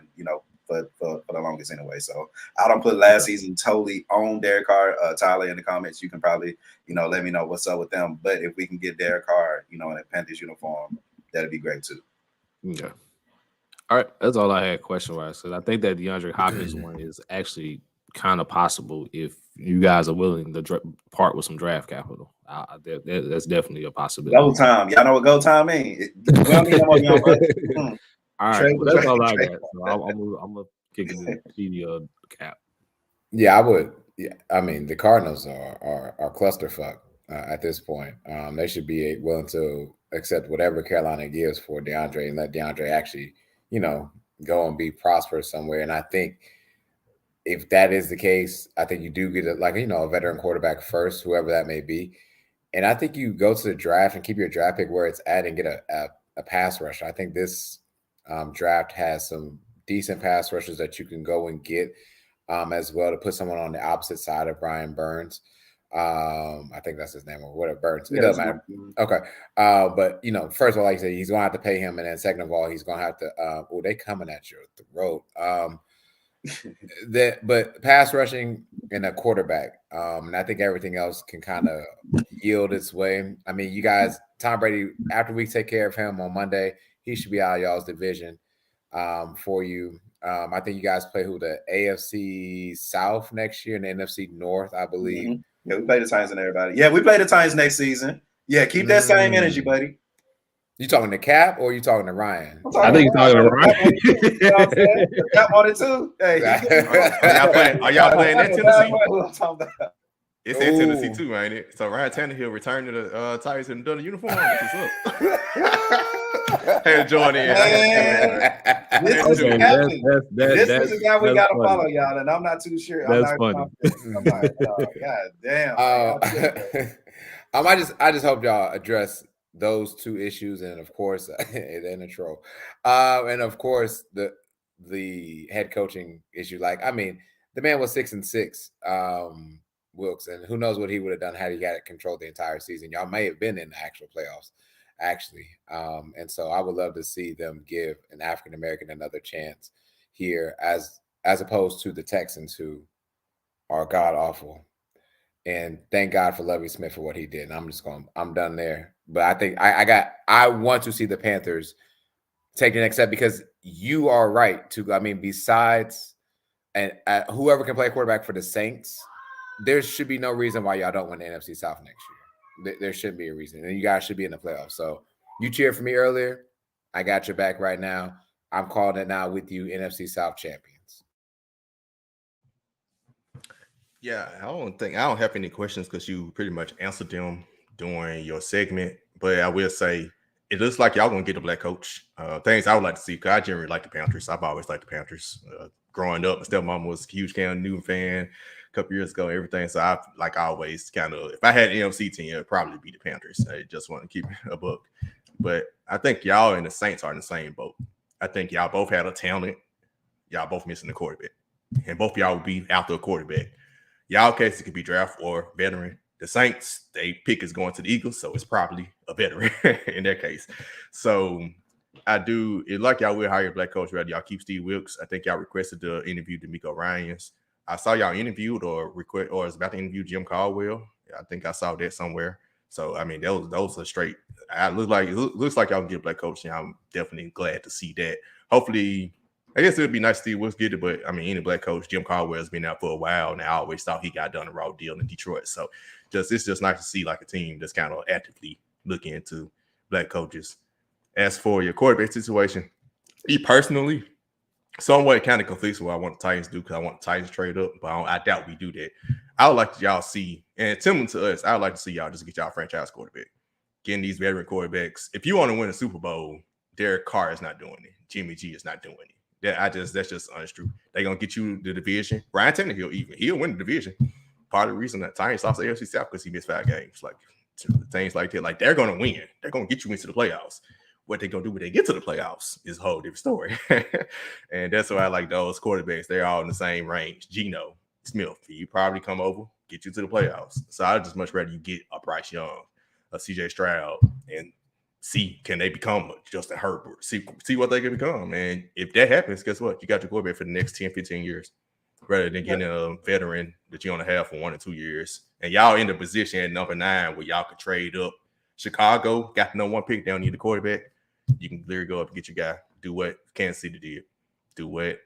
for the longest anyway. So I don't put last season totally on Derek Carr. Tyler, in the comments, you can probably, let me know what's up with them. But if we can get Derek Carr, in a Panthers uniform, that'd be great too. Yeah. All right. That's all I had question-wise. Because I think that DeAndre Hopkins one is actually kind of possible if you guys are willing to part with some draft capital. That's definitely a possibility. Go time. Y'all know what go time means. All right, well, that's all I got. So I'm gonna kick it in the cap. Yeah, I would. Yeah, I mean the Cardinals are clusterfuck at this point. They should be willing to accept whatever Carolina gives for DeAndre and let DeAndre actually, go and be prosperous somewhere. And I think if that is the case, I think you do get a veteran quarterback first, whoever that may be. And I think you go to the draft and keep your draft pick where it's at and get a pass rusher. I think this draft has some decent pass rushers that you can go and get as well to put someone on the opposite side of Brian Burns. I think that's his name or whatever. Burns. It doesn't matter. Okay. But first of all, like I said, he's gonna have to pay him, and then second of all, he's gonna have to they coming at your throat. But pass rushing and a quarterback. And I think everything else can kind of yield its way. I mean, you guys, Tom Brady, after we take care of him on Monday, he should be out of y'all's division for you. I think you guys play the AFC South next year and the NFC North, I believe. Mm-hmm. Yeah, we play the Titans and everybody. Yeah, we play the Titans next season. Yeah, keep that same energy, buddy. You talking to Cap or you talking to Ryan? I think you're talking to Ryan. Cap on it too. Hey, are y'all playing that Tennessee? It's in Tennessee too, ain't it? So Ryan Tannehill returned to the Titans in the uniform. What's up? Hey, join in. This is the guy we got to follow, y'all, and I'm not too sure. That's funny. God damn. I just hope y'all address those two issues, and of course, and the troll, and of course the head coaching issue. Like, I mean, the man was 6-6, Wilkes, and who knows what he would have done had he got it controlled the entire season. Y'all may have been in the actual playoffs, actually, and so I would love to see them give an African American another chance here, as opposed to the Texans, who are god awful. And thank God for Lovie Smith for what he did. And I'm done there. But I think I want to see the Panthers take the next step, because you are right to, I mean, besides and whoever can play quarterback for the Saints, there should be no reason why y'all don't win the NFC South next year. There shouldn't be a reason. And you guys should be in the playoffs. So you cheered for me earlier. I got your back right now. I'm calling it now with you, NFC South champions. Yeah, I don't have any questions because you pretty much answered them during your segment. But I will say it looks like y'all gonna get a black coach. Things I would like to see, because I generally like the Panthers. I've always liked the Panthers. Growing up, my stepmom was a huge Cam Newton fan a couple years ago, everything. So I always kind of, if I had an NFC team, it'd probably be the Panthers. I just want to keep a book. But I think y'all and the Saints are in the same boat. I think y'all both had a talent. Y'all both missing the quarterback. And both y'all would be after a quarterback. Y'all case it could be draft or veteran. The Saints, they pick is going to the Eagles, so it's probably a veteran in their case. So it like y'all will hire a black coach, rather y'all keep Steve Wilkes. I think y'all requested to interview D'Amico Ryans. I saw y'all interviewed or is about to interview Jim Caldwell. I think I saw that somewhere. So I mean, those are straight. Looks like y'all can get a black coach, and I'm definitely glad to see that. Hopefully, I guess it would be nice to see Wilkes get it, but I mean, any black coach, Jim Caldwell has been out for a while, and I always thought he got done a raw deal in Detroit. So it's just nice to see like a team that's kind of actively looking into black coaches. As for your quarterback situation, me personally, somewhat kind of conflicts with what I want the Titans to do, because I want the Titans to trade up, but I doubt we do that. I would like y'all see, and similar to us, I would like to see y'all just get y'all franchise quarterback. Getting these veteran quarterbacks. If you want to win a Super Bowl, Derek Carr is not doing it. Jimmy G is not doing it. That's just honest truth. They're gonna get you the division. Ryan Tannehill he'll win the division. Part of the reason that Titans lost the AFC South because he missed 5 games. Like things like that. Like, they're gonna win. They're gonna get you into the playoffs. What they're gonna do when they get to the playoffs is a whole different story. And that's why I like those quarterbacks. They're all in the same range. Geno Smith, he probably come over, get you to the playoffs. So I'd just much rather you get a Bryce Young, a CJ Stroud, and see can they become Justin Herbert, see what they can become. And if that happens, guess what? You got your quarterback for the next 10, 15 years, rather than getting a veteran that you only have for 1 or 2 years. And y'all in the position at number 9 where y'all could trade up. Chicago got the number 1 pick. They don't need a quarterback. You can literally go up and get your guy. Do what Kansas City did. Do what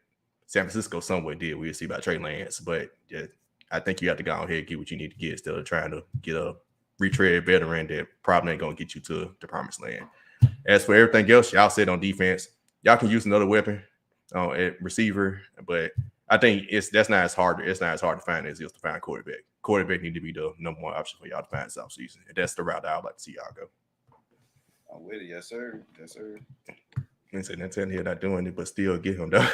San Francisco somewhat did. We'll see about Trey Lance. But yeah, I think you have to go ahead and get what you need to get instead of trying to get a retread veteran that probably ain't going to get you to the promised land. As for everything else, y'all said on defense, y'all can use another weapon at receiver, but I think that's not as hard. It's not as hard to find as it is to find quarterback. Quarterback need to be the number 1 option for y'all to find this offseason. And that's the route I would like to see y'all go. I'm with it. Yes, sir. Yes, sir. And so they're telling you not doing it, but still get him though.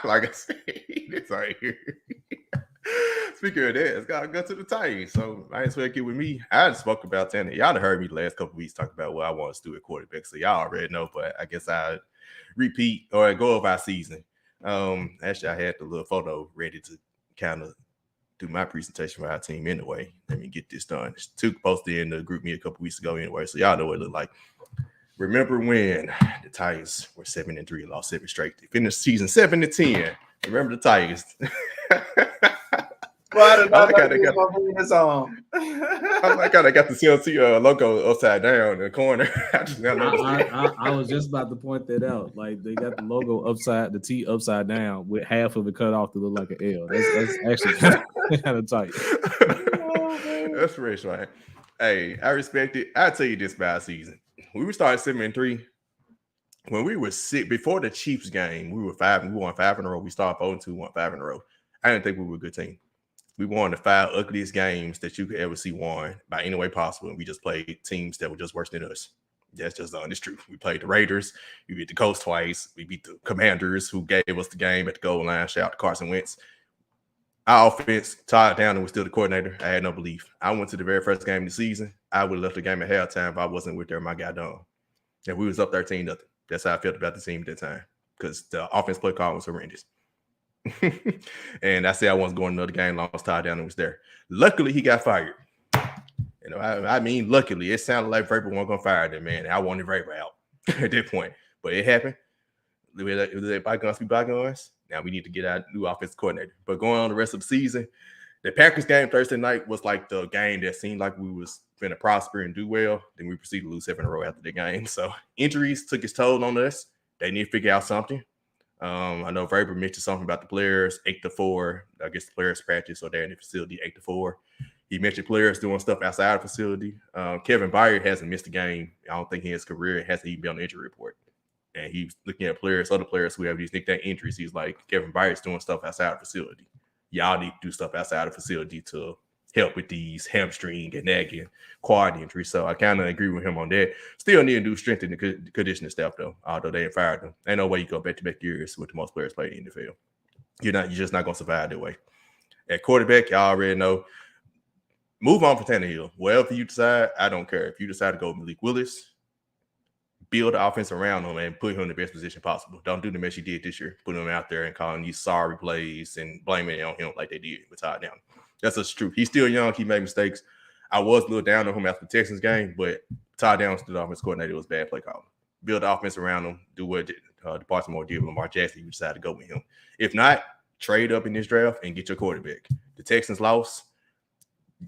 Like I said, it's right here. Speaking of that, it's got to go to the Titans. So I expect it with me. I just spoke about Tanner. Y'all have heard me the last couple of weeks talk about what I want to do at quarterback. So y'all already know, but I guess I repeat or go over our season. Actually, I had the little photo ready to kind of do my presentation for our team anyway. Let me get this done. It's posted in the group me a couple weeks ago anyway, so y'all know what it looked like. Remember when the Tigers were 7-3, lost 7 straight? They finished season 7-10. Remember the Tigers? Why did I like how they got the CLT logo upside down in the corner. I was just about to point that out. Like they got the logo the T upside down with half of it cut off to look like an L. That's actually kind of tight. That's rich, right? Hey, I respect it. I'll tell you this about our season. We were starting 7-3. When we were sick before the Chiefs game, we were 5. We won 5 in a row. We started 0-2, won 5 in a row. I didn't think we were a good team. We won the 5 ugliest games that you could ever see won by any way possible. And we just played teams that were just worse than us. That's just the honest truth. We played the Raiders. We beat the Colts twice. We beat the Commanders, who gave us the game at the goal line. Shout out to Carson Wentz. Our offense, Todd Downing was still the coordinator. I had no belief. I went to the very first game of the season. I would have left the game at halftime if I wasn't with there. My guy Don. And we was up 13-0. That's how I felt about the team at that time because the offense play call was horrendous. And I said I wasn't going to another game long as Todd Downing was there. Luckily, he got fired. You know, I mean, luckily, it sounded like Vrabel wasn't going to fire them, man. I wanted Vrabel out at that point. But it happened. Let bygones be bygones. Now we need to get our new offensive coordinator. But going on the rest of the season, the Packers game Thursday night was like the game that seemed like we was going to prosper and do well. Then we proceeded to lose 7 in a row after the game. So injuries took its toll on us. They need to figure out something. I know Vrabel mentioned something about the players, 8-4. I guess the players practice or they're in the facility 8-4. He mentioned players doing stuff outside the facility. Kevin Byard hasn't missed a game. I don't think in his career hasn't even been on the injury report. And he's looking at other players who have these nickname injuries. He's like, Kevin Byard's doing stuff outside the facility. Y'all need to do stuff outside the facility to help with these hamstring and nagging quad injuries. So I kind of agree with him on that. Still need to do strength and conditioning staff, though, although they ain't fired them. Ain't no way you go back-to-back years with the most players playing in the NFL. You're just not going to survive that way. At quarterback, y'all already know. Move on for Tannehill. Whatever you decide, I don't care. If you decide to go with Malik Willis, build the offense around him and put him in the best position possible. Don't do the mess you did this year. Put him out there and calling these sorry plays and blaming it on him like they did with Todd Downing. That's just true. He's still young. He made mistakes. I was a little down on him after the Texans game, but Todd Downing, the offense coordinator, was bad play calling. Build the offense around him. Do what the Baltimore did with Lamar Jackson. You decide to go with him. If not, trade up in this draft and get your quarterback. The Texans lost.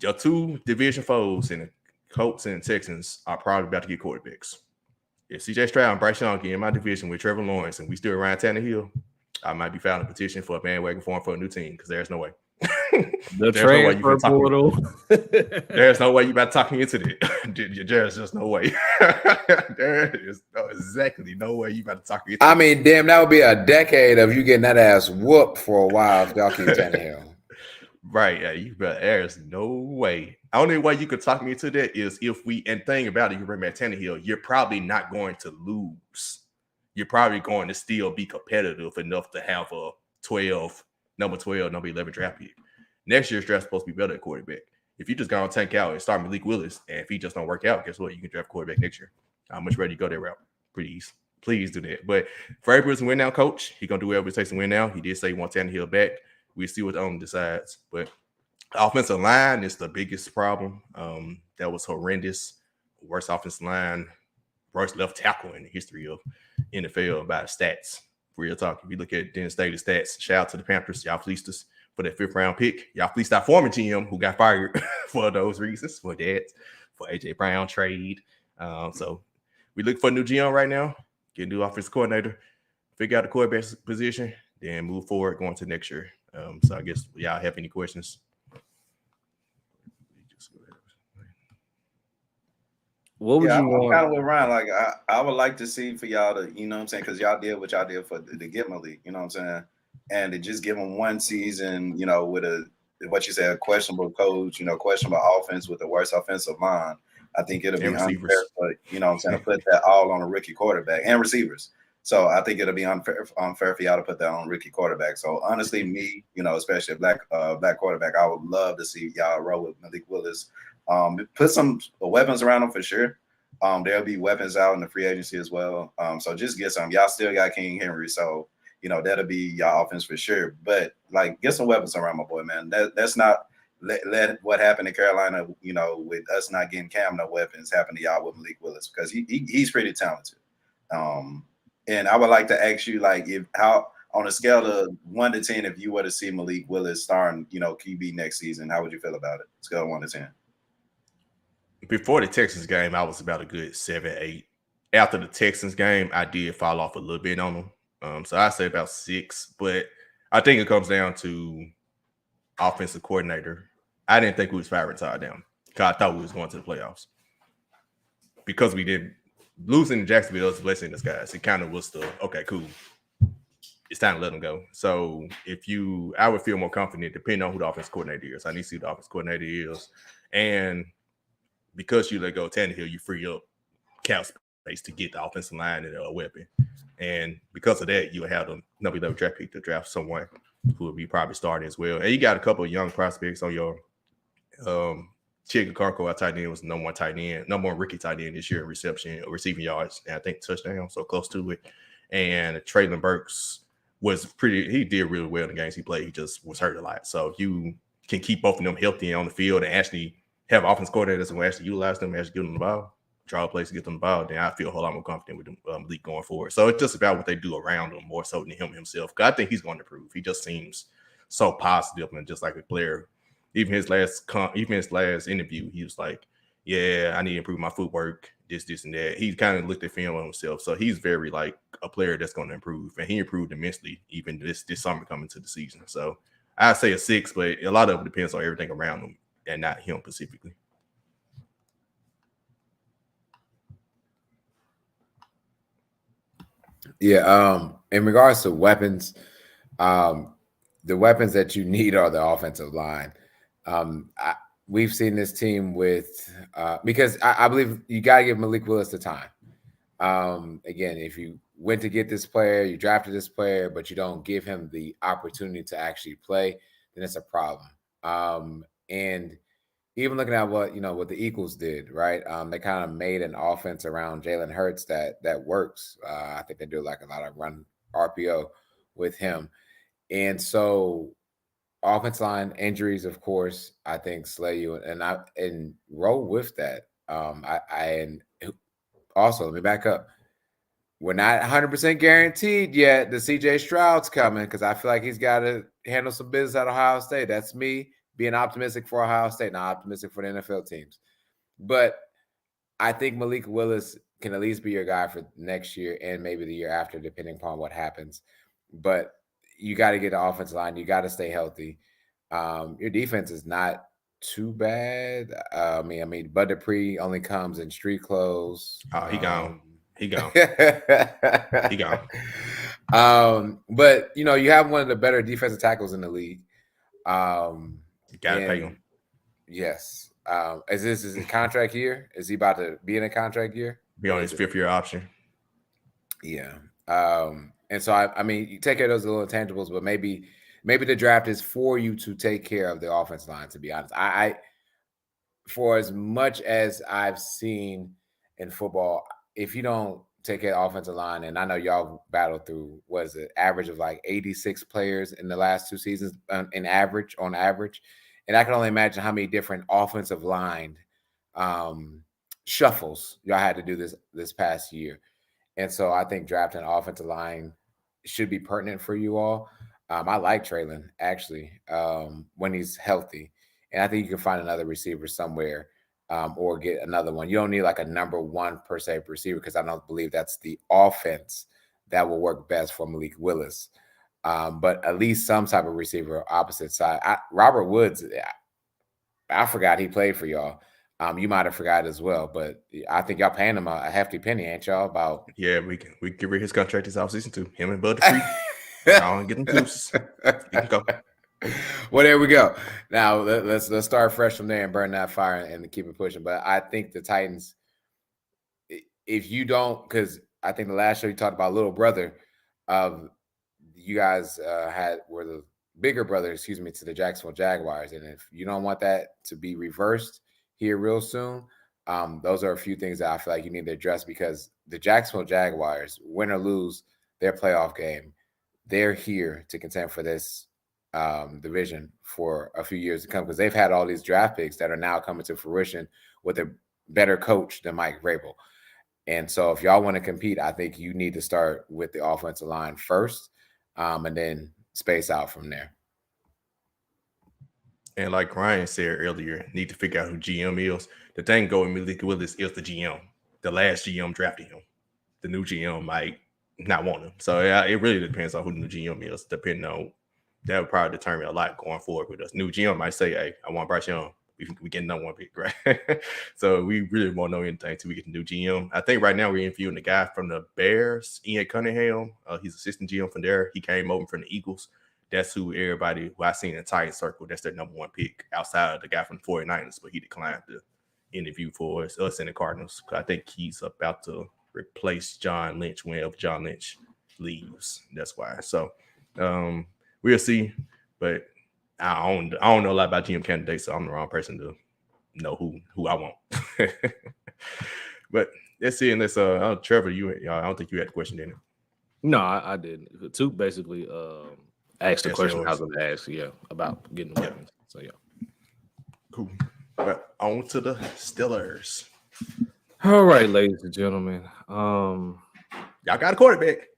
Your 2 division foes in the Colts and Texans are probably about to get quarterbacks. If CJ Stroud and Bryce Young get in my division with Trevor Lawrence and we still around Tannehill, I might be filing a petition for a bandwagon form for a new team because there's no way. The transfer portal. There's no way you about to talk me into that. There's just no way. There is exactly no way you about to talk me into I mean, damn, that would be a decade of you getting that ass whooped for a while if y'all keep Tannehill. Right. Yeah, there's no way. The only way you could talk me into that is if and thing about it, you bring back Tannehill, you're probably not going to lose. You're probably going to still be competitive enough to have a number 12, number 11 draft pick. Next year's draft is supposed to be better at quarterback. If you just go and tank out and start Malik Willis, and if he just don't work out, guess what? You can draft quarterback next year. How much ready to go that route? Please do that. But Vrabel's a win now coach. He's going to do whatever it takes to win now. He did say he wants Tannehill back. We'll see what the owner decides. But offensive line is the biggest problem. That was horrendous. Worst offensive line worst left tackle in the history of NFL by stats. Real talk. If you look at Dennis Staley's stats, shout out to the Panthers. Y'all fleeced us for that 5th round pick. Y'all fleeced our former GM who got fired for those reasons, for that, for AJ Brown trade. So we look for a new GM right now, get a new offensive coordinator, figure out the quarterback position, then move forward going to next year. So I guess y'all have any questions? What would you want? Kind of with Ryan, like I would like to see for y'all to, you know what I'm saying, because y'all did what y'all did to get Malik, you know what I'm saying, and to just give him one season, you know, with what you said, a questionable coach, you know, questionable offense with the worst offensive line. I think it'll be unfair, but you know what I'm saying, to put that all on a rookie quarterback and receivers. So I think it'll be unfair for y'all to put that on rookie quarterback. So honestly, me, you know, especially a black quarterback, I would love to see y'all roll with Malik Willis. Put some weapons around him for sure. There'll be weapons out in the free agency as well. So just get some. Y'all still got King Henry, so you know that'll be y'all offense for sure. But like, get some weapons around my boy, man. That's not let what happened in Carolina, you know, with us not getting Cam no weapons happen to y'all with Malik Willis, because he's pretty talented. And I would like to ask you, like, how on a scale of 1 to 10, if you were to see Malik Willis starting, you know, QB next season, how would you feel about it? Scale of 1 to 10. Before the Texans game, I was about a good 7, 8. After the Texans game, I did fall off a little bit on them. So I say about 6. But I think it comes down to offensive coordinator. I didn't think we was firing Todd down because I thought we was going to the playoffs. Because we did losing to Jacksonville was a blessing in disguise. It kind of was okay, cool. It's time to let them go. So I would feel more confident depending on who the offensive coordinator is. I need to see who the offensive coordinator is. And because you let go of Tannehill, you free up cap space to get the offensive line and a weapon. And because of that, you have the number 11 draft pick to draft someone who will be probably starting as well. And you got a couple of young prospects on your Chig Okonkwo, our tight end, was the number 1 rookie tight end this year in receiving yards, and I think touchdown, so close to it. And Traylon Burks he did really well in the games he played. He just was hurt a lot. So if you can keep both of them healthy on the field and actually have offense coordinators who actually utilize them, actually give them the ball, draw plays to get them the ball, then I feel a whole lot more confident with Malik going forward. So it's just about what they do around him more so than him himself. Because I think he's going to improve. He just seems so positive and just like a player. Even his last interview, he was like, "Yeah, I need to improve my footwork, this, and that." He kind of looked at film on himself. So he's very like a player that's going to improve. And he improved immensely even this summer coming to the season. So I'd say a 6, but a lot of it depends on everything around him and not him specifically. Yeah. In regards to weapons, the weapons that you need are the offensive line. We've seen this team with because I believe you got to give Malik Willis the time. Again, if you went to get this player, you drafted this player, but you don't give him the opportunity to actually play, then it's a problem. And even looking at what the Eagles did, right? They kind of made an offense around Jalen Hurts that works. I think they do like a lot of run RPO with him, and so offense line injuries, of course, I think slay you, and roll with that. And also let me back up. We're not 100% guaranteed yet the CJ Stroud's coming because I feel like he's got to handle some business at Ohio State. That's me being optimistic for Ohio State, not optimistic for the NFL teams. But I think Malik Willis can at least be your guy for next year and maybe the year after, depending upon what happens. But you got to get the offensive line. You got to stay healthy. Your defense is not too bad. I mean, Bud Dupree only comes in street clothes. Oh, he gone. He gone. He gone. But you have one of the better defensive tackles in the league. You gotta pay him. Yes. Is this his contract year? Is he about to be in a contract year? Be on his 5th-year option. Yeah. And so I mean, you take care of those little intangibles, but maybe the draft is for you to take care of the offense line. To be honest, I for as much as I've seen in football, if you don't take care of offensive line, and I know y'all battled through average of like 86 players in the last 2 seasons on average, and I can only imagine how many different offensive line shuffles y'all had to do this past year. And so I think drafting an offensive line should be pertinent for you all. I like Traylon, actually, when he's healthy. And I think you can find another receiver somewhere or get another one. You don't need like a number one per se receiver because I don't believe that's the offense that will work best for Malik Willis. But at least some type of receiver opposite side. Robert Woods, I forgot he played for y'all. You might have forgot as well, but I think y'all paying him a hefty penny, ain't y'all? About we can get rid of his contract this offseason too. Him and Bud Free. I want to get them juices. You can go. Well, there we go. Now let's start fresh from there and burn that fire and keep it pushing. But I think the Titans, if you don't, because I think the last show you talked about little brother, you guys were the bigger brother, to the Jacksonville Jaguars, and if you don't want that to be reversed here real soon, those are a few things that I feel like you need to address because the Jacksonville Jaguars, win or lose their playoff game, they're here to contend for this division for a few years to come because they've had all these draft picks that are now coming to fruition with a better coach than Mike Vrabel. And so if y'all want to compete, I think you need to start with the offensive line first and then space out from there. And like Ryan said earlier, need to figure out who GM is. The thing going with Malik Willis is the GM. The last GM drafted him. The new GM might not want him. So yeah, it really depends on who the new GM is, depending on that would probably determine a lot going forward with us. New GM might say, hey, I want Bryce Young. We get no one pick, right? So we really won't know anything until we get the new GM. I think right now we're interviewing the guy from the Bears, Ian Cunningham. He's assistant GM from there. He came over from the Eagles. That's who everybody who I seen in the Titan circle, that's their number one pick outside of the guy from the 49ers, but he declined to interview for us in the Cardinals. I think he's about to replace John Lynch whenever John Lynch leaves. That's why. So we'll see. But I don't know a lot about GM candidates, so I'm the wrong person to know who I want. But let's see. And let's Trevor, I don't think you had the question, didn't you? No, I didn't. Two basically asked the question I was going to ask, about getting the weapons. So cool. But on to the Steelers. All right, ladies and gentlemen. Y'all got a quarterback.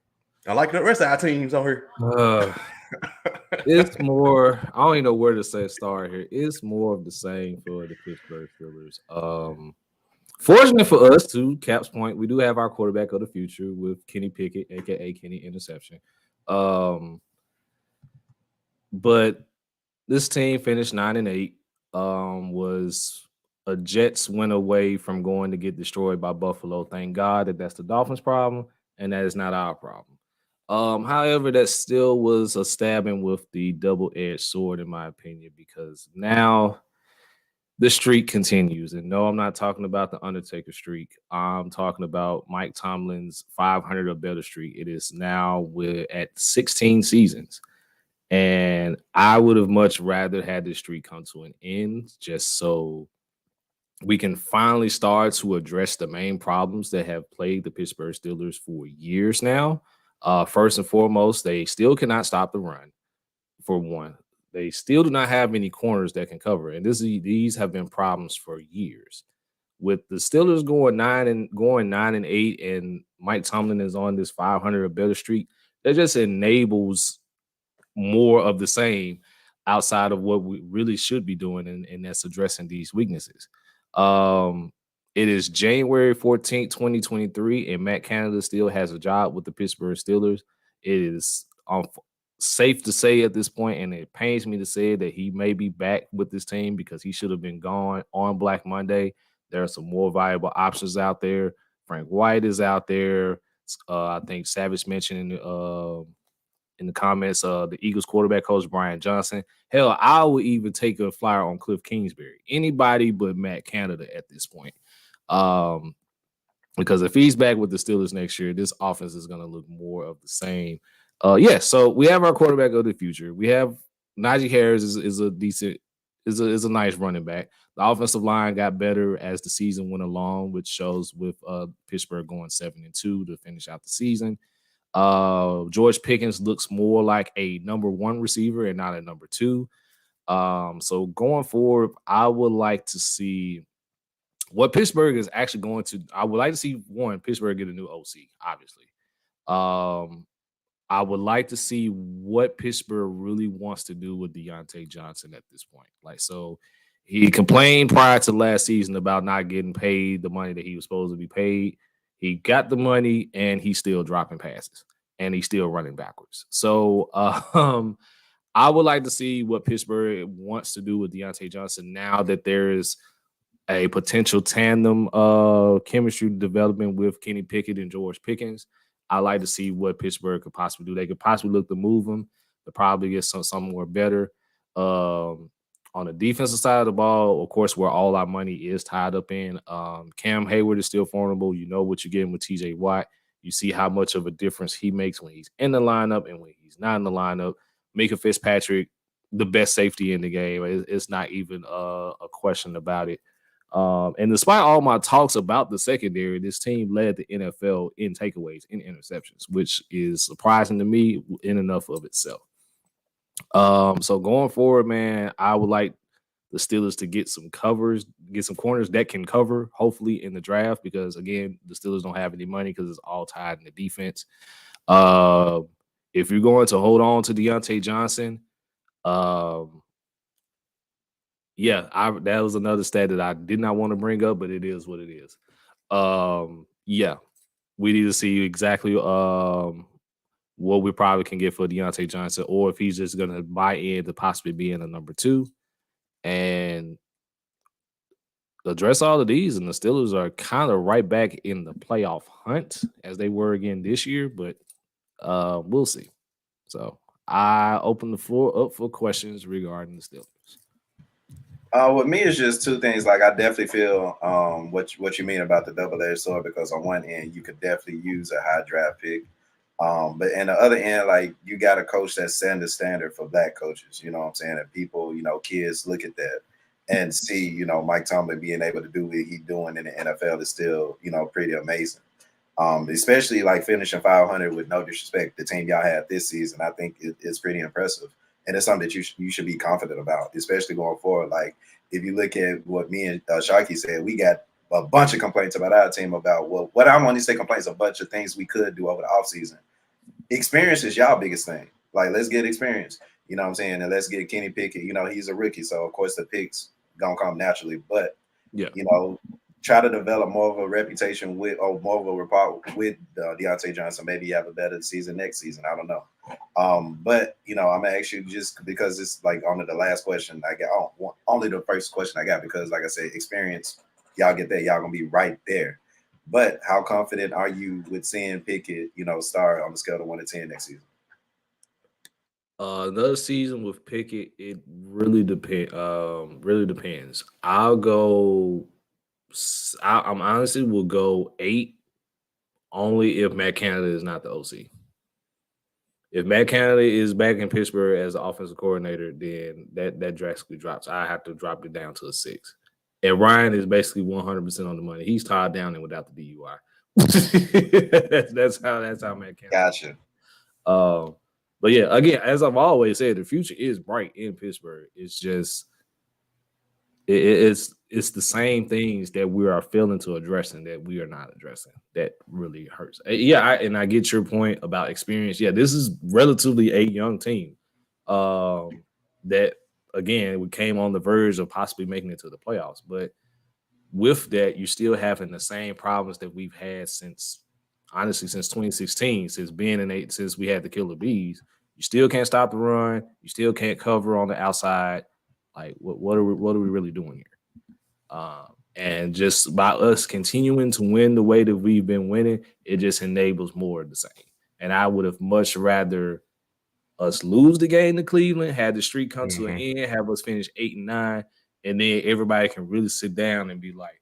I like the rest of our teams on here. It's more, I don't even know where to start here. It's more of the same for the Pittsburgh Steelers. Fortunate for us, to Cap's point, we do have our quarterback of the future with Kenny Pickett, aka Kenny Interception. But this team finished 9-8. Was a Jets win away from going to get destroyed by Buffalo. Thank God that's the Dolphins' problem, and that is not our problem. However, that still was a stabbing with the double-edged sword, in my opinion, because now the streak continues. And no, I'm not talking about the Undertaker streak. I'm talking about Mike Tomlin's 500 or better streak. It is now at 16 seasons. And I would have much rather had this streak come to an end just so we can finally start to address the main problems that have plagued the Pittsburgh Steelers for years now. First and foremost, they still cannot stop the run, for one. They still do not have any corners that can cover. And these have been problems for years. With the Steelers going 9-8 and Mike Tomlin is on this 500 or better streak, that just enables more of the same outside of what we really should be doing, and that's addressing these weaknesses. It is January 14th, 2023, and Matt Canada still has a job with the Pittsburgh Steelers. It is safe to say at this point, and it pains me to say that he may be back with this team because he should have been gone on Black Monday. There are some more viable options out there. Frank White is out there. I think Savage mentioned in the comments, the Eagles quarterback coach, Brian Johnson. Hell, I would even take a flyer on Cliff Kingsbury. Anybody but Matt Canada at this point. Because if he's back with the Steelers next year, this offense is going to look more of the same. So we have our quarterback of the future. We have Najee Harris is a nice running back. The offensive line got better as the season went along, which shows with Pittsburgh going 7-2 to finish out the season. George Pickens looks more like a number one receiver and not a number two. So going forward, I would like to see what Pittsburgh is actually going to, I would like to see Pittsburgh get a new OC, obviously. I would like to see what Pittsburgh really wants to do with Deontay Johnson at this point. Like, so he complained prior to last season about not getting paid the money that he was supposed to be paid. He got the money and he's still dropping passes and he's still running backwards. So I would like to see what Pittsburgh wants to do with Deontay Johnson now that there is a potential tandem chemistry development with Kenny Pickett and George Pickens. I like to see what Pittsburgh could possibly do. They could possibly look to move him to probably get something more better. On the defensive side of the ball, of course, where all our money is tied up in. Cam Hayward is still formidable. You know what you're getting with TJ Watt. You see how much of a difference he makes when he's in the lineup and when he's not in the lineup. Micah Fitzpatrick, the best safety in the game. It's not even a question about it. And despite all my talks about the secondary, this team led the NFL in takeaways, in interceptions, which is surprising to me in enough of itself. So going forward, man, I would like the Steelers to get some covers, get some corners that can cover, hopefully in the draft, because again, the Steelers don't have any money because it's all tied in the defense. If you're going to hold on to Deontay Johnson, yeah, that was another stat that I did not want to bring up, but it is what it is. Yeah, we need to see exactly what we probably can get for Deontay Johnson, or if he's just going to buy in to possibly being a number 2 and address all of these. And the Steelers are kind of right back in the playoff hunt as they were again this year, but we'll see. So I open the floor up for questions regarding the Steelers. With me, it's just two things. Like, I definitely feel what you mean about the double-edged sword, because on one end, you could definitely use a high draft pick. But in the other end, like, you got a coach that's setting the standard for black coaches, you know what I'm saying? And people, kids look at that and see, Mike Tomlin being able to do what he's doing in the NFL is still, pretty amazing. Especially like finishing 500 with no disrespect, the team y'all had this season, I think it's pretty impressive. And it's something that you should be confident about, especially going forward. Like, if you look at what me and Sharky said, we got a bunch of complaints about our team about what I want to say complaints, a bunch of things we could do over the offseason. Experience is y'all biggest thing. Like, let's get experience. You know what I'm saying? And let's get Kenny Pickett. He's a rookie, so of course the picks gonna come naturally. But yeah, try to develop more of a reputation with, or more of a rapport with Deontay Johnson. Maybe you have a better season next season. I don't know. But I'm gonna ask you, just because it's like only the last question I got, only the first question I got, because like I said, experience, y'all get that, y'all gonna be right there. But how confident are you with seeing Pickett, start on the scale of 1 to 10 next season? Another season with Pickett, it really depends. I'm honestly will go 8, only if Matt Canada is not the OC. If Matt Canada is back in Pittsburgh as the offensive coordinator, then that drastically drops. I have to drop it down to a 6. And Ryan is basically 100% on the money. He's tied down and without the DUI. that's how Matt Canada. Gotcha. But yeah, again, as I've always said, the future is bright in Pittsburgh. It's just it's the same things that we are failing to address and that we are not addressing. That really hurts. Yeah, I get your point about experience. Yeah, this is relatively a young team that, again, we came on the verge of possibly making it to the playoffs. But with that, you're still having the same problems that we've had since 2016, since we had the Killer Bees. You still can't stop the run. You still can't cover on the outside. Like, what are we really doing here? And just by us continuing to win the way that we've been winning, it just enables more of the same. And I would have much rather us lose the game to Cleveland, have the streak come to an end, have us finish 8 and 9, and then everybody can really sit down and be like,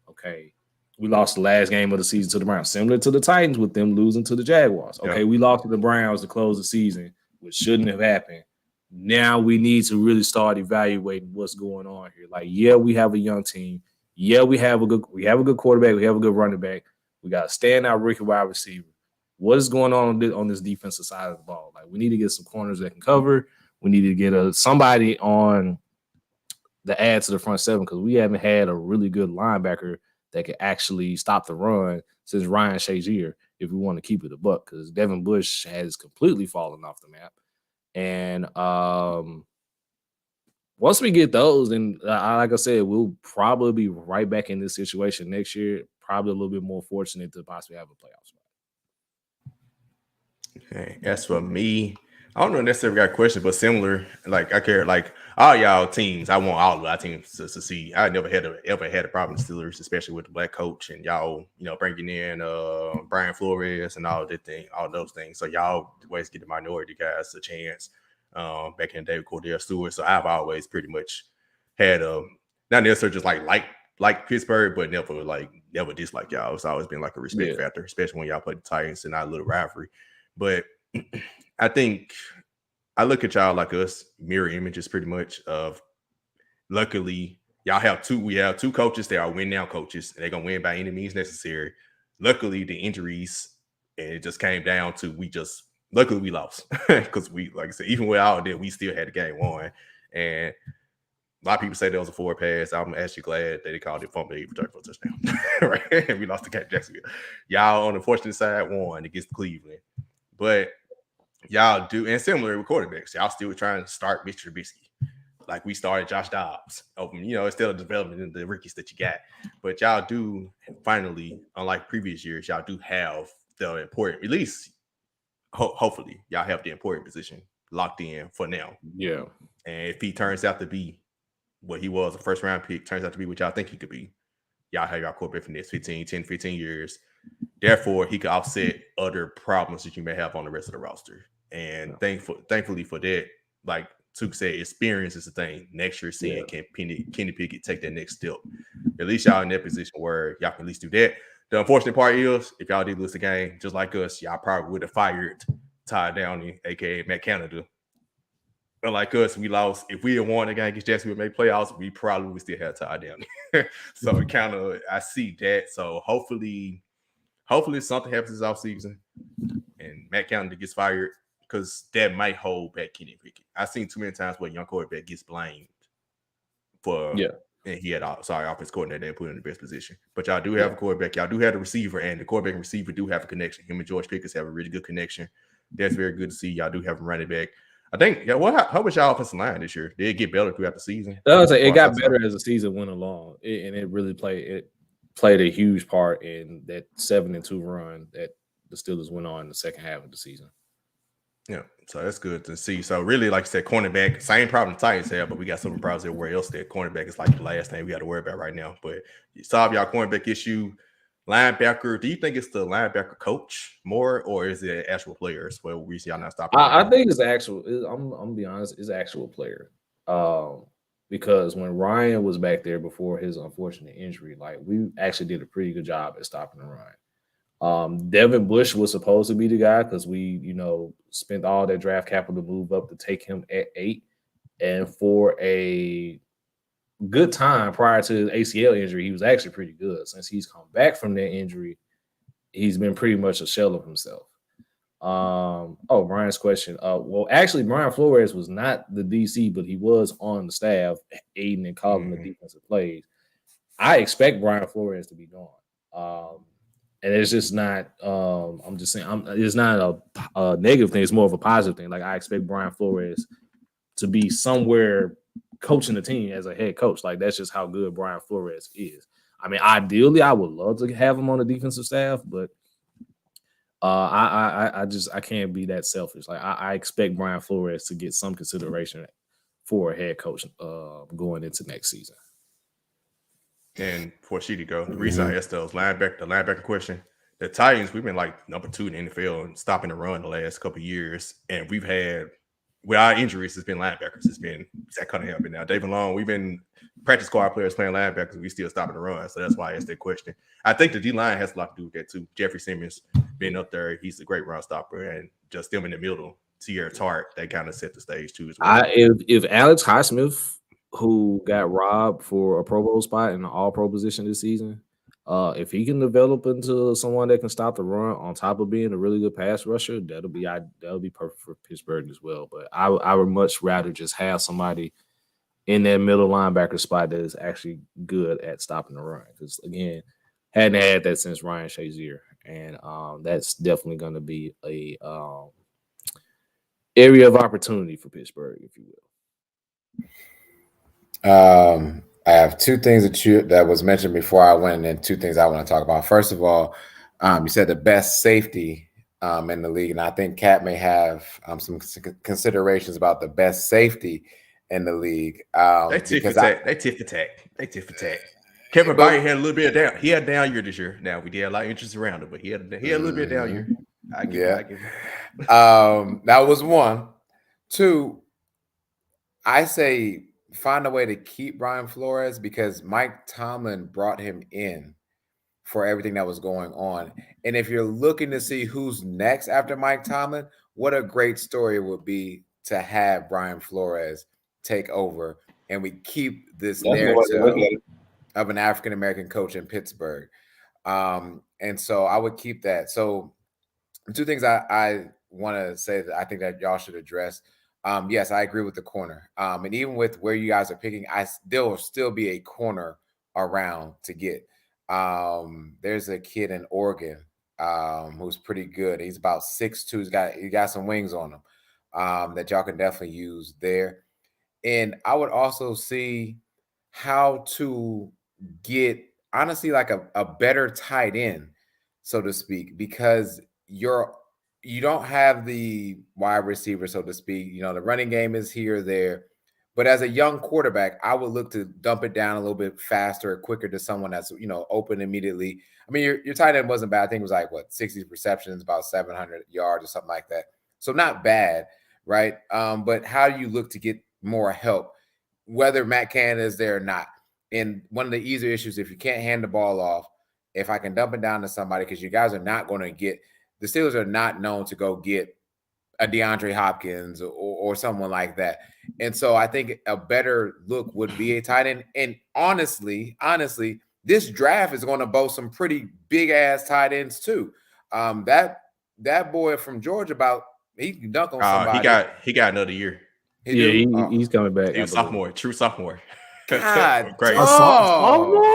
okay, we lost the last game of the season to the Browns, similar to the Titans with them losing to the Jaguars. Okay, we lost to the Browns to close the season, which shouldn't have happened. Now we need to really start evaluating what's going on here. Like, yeah, we have a young team. Yeah, we have a good quarterback. We have a good running back. We got a standout rookie wide receiver. What is going on this defensive side of the ball? Like, we need to get some corners that can cover. We need to get somebody on to add to the front seven because we haven't had a really good linebacker that can actually stop the run since Ryan Shazier, if we want to keep it a buck, because Devin Bush has completely fallen off the map. And once we get those, then like I said, we'll probably be right back in this situation next year, probably a little bit more fortunate to possibly have a playoff spot. Okay. As for me, I don't know necessarily got a question, but similar. Like I care, like all y'all teams. I want all of our teams to succeed. I never had a problem with Steelers, especially with the black coach and y'all, bringing in Brian Flores and all those things. So y'all always get the minority guys a chance. Back in the day with Cordell Stewart. So I've always pretty much had not necessarily just like Pittsburgh, but never dislike y'all. It's always been like a respect factor, especially when y'all play the Titans and not a little rivalry. But I think I look at y'all like us, mirror images pretty much of luckily y'all have we have two coaches that are win now coaches, and they're gonna win by any means necessary. Luckily, the injuries, and it just came down to luckily we lost because we, like I said, even with all of that, we still had the game won. And a lot of people say there was a forward pass. I'm actually glad that they called it fumble return for a touchdown. Right? And we lost the game to Jacksonville. Y'all on the fortunate side won against Cleveland. But y'all do, and similar with quarterbacks, y'all still trying to start Mitch Trubisky. Like we started Josh Dobbs, instead of developing the rookies that you got. But y'all do finally, unlike previous years, y'all do have the important, at least hopefully, y'all have the important position locked in for now. Yeah. And if he turns out to be what he was, a first round pick, turns out to be what y'all think he could be, y'all have y'all quarterback for the next 15 years. Therefore, he could offset other problems that you may have on the rest of the roster. And thankfully for that, like Took said, experience is the thing. Next year, seeing can Kenny Pickett take that next step. At least y'all in that position where y'all can at least do that. The unfortunate part is, if y'all did lose the game, just like us, y'all probably would have fired Todd Downey, aka Matt Canada. But like us, we lost. If we had won the game against Jacksonville, made playoffs, we probably would still have Todd Downey. So kind of, I see that. So hopefully something happens this offseason and Matt Canada gets fired, because that might hold back Kenny Pickett. I've seen too many times where a young quarterback gets blamed for, and he had offense coordinator and put him in the best position. But y'all do have a quarterback, y'all do have the receiver, and the quarterback and receiver do have a connection. Him and George Pickens have a really good connection. That's very good to see. Y'all do have a running back. I think, how was y'all offensive line this year? Did it get better throughout the season? It got better as the season went along, and it really played a huge part in that 7-2 run that the Steelers went on in the second half of the season. Yeah, so that's good to see. So really, like I said, cornerback, same problem the Titans have, but we got some problems everywhere else. That cornerback is like the last thing we got to worry about right now. But you solve y'all cornerback issue. Linebacker, do you think it's the linebacker coach more, or is it actual players? Well, we see y'all not stopping. I think it's actual. I'm gonna be honest, it's actual player. Because when Ryan was back there before his unfortunate injury, like we actually did a pretty good job at stopping the run. Devin Bush was supposed to be the guy because we, spent all that draft capital to move up to take him at 8. And for a good time prior to his ACL injury, he was actually pretty good. Since he's come back from that injury, he's been pretty much a shell of himself. Brian's question. Well, actually, Brian Flores was not the DC, but he was on the staff, aiding and calling the defensive plays. I expect Brian Flores to be gone. And it's just not. I'm just saying. It's not a negative thing. It's more of a positive thing. Like I expect Brian Flores to be somewhere coaching the team as a head coach. Like that's just how good Brian Flores is. I mean, ideally, I would love to have him on the defensive staff, but I can't be that selfish. Like I expect Brian Flores to get some consideration for a head coach going into next season. And for she to go, the reason I asked those linebacker question, the Titans, we've been like number 2 in the NFL and stopping the run the last couple of years, and we've had, with our injuries, it's been linebackers. It's been Zach Cunningham been now. David Long, we've been practice squad players playing linebackers. We still stopping the run, so that's why I asked that question. I think the D line has a lot to do with that too. Jeffrey Simmons being up there, he's a great run stopper, and just them in the middle, Tierra Tart, they kind of set the stage too as well. If Alex Highsmith, who got robbed for a Pro Bowl spot in the All-Pro position this season, if he can develop into someone that can stop the run on top of being a really good pass rusher, that'll be perfect for Pittsburgh as well. But I would much rather just have somebody in that middle linebacker spot that is actually good at stopping the run. Because again, hadn't had that since Ryan Shazier, and that's definitely going to be a area of opportunity for Pittsburgh, if you will. I have two things that was mentioned before I went, and two things I want to talk about. First of all, you said the best safety in the league, and I think Cat may have some considerations about the best safety in the league. They tiff for tack. Kevin Byard had a little bit of down. He had a down year this year. Now we did a lot of interest around it, but he had a little bit of down year. I give it. That was one. Two, I say find a way to keep Brian Flores because Mike Tomlin brought him in for everything that was going on. And if you're looking to see who's next after Mike Tomlin, what a great story it would be to have Brian Flores take over and we keep this narrative of an African-American coach in Pittsburgh. And so I would keep that. So two things I want to say that I think that y'all should address. Yes, I agree with the corner. And even with where you guys are picking, there will still be a corner around to get. There's a kid in Oregon who's pretty good. He's about 6'2". He got some wings on him that y'all can definitely use there. And I would also see how to get, honestly, like a better tight end, so to speak, because you don't have the wide receiver, so to speak. You know, the running game is here or there. But as a young quarterback, I would look to dump it down a little bit faster or quicker to someone that's, open immediately. I mean, your tight end wasn't bad. I think it was like, 60 receptions, about 700 yards or something like that. So not bad, right? But how do you look to get more help, whether Matt Canada is there or not? And one of the easier issues, if you can't hand the ball off, if I can dump it down to somebody, because you guys are not going to get – the Steelers are not known to go get a DeAndre Hopkins or someone like that. And so I think a better look would be a tight end. And honestly, this draft is going to boast some pretty big-ass tight ends too. That boy from Georgia, he can dunk on somebody. He got another year. He's coming back. He's sophomore, true sophomore. God, crazy.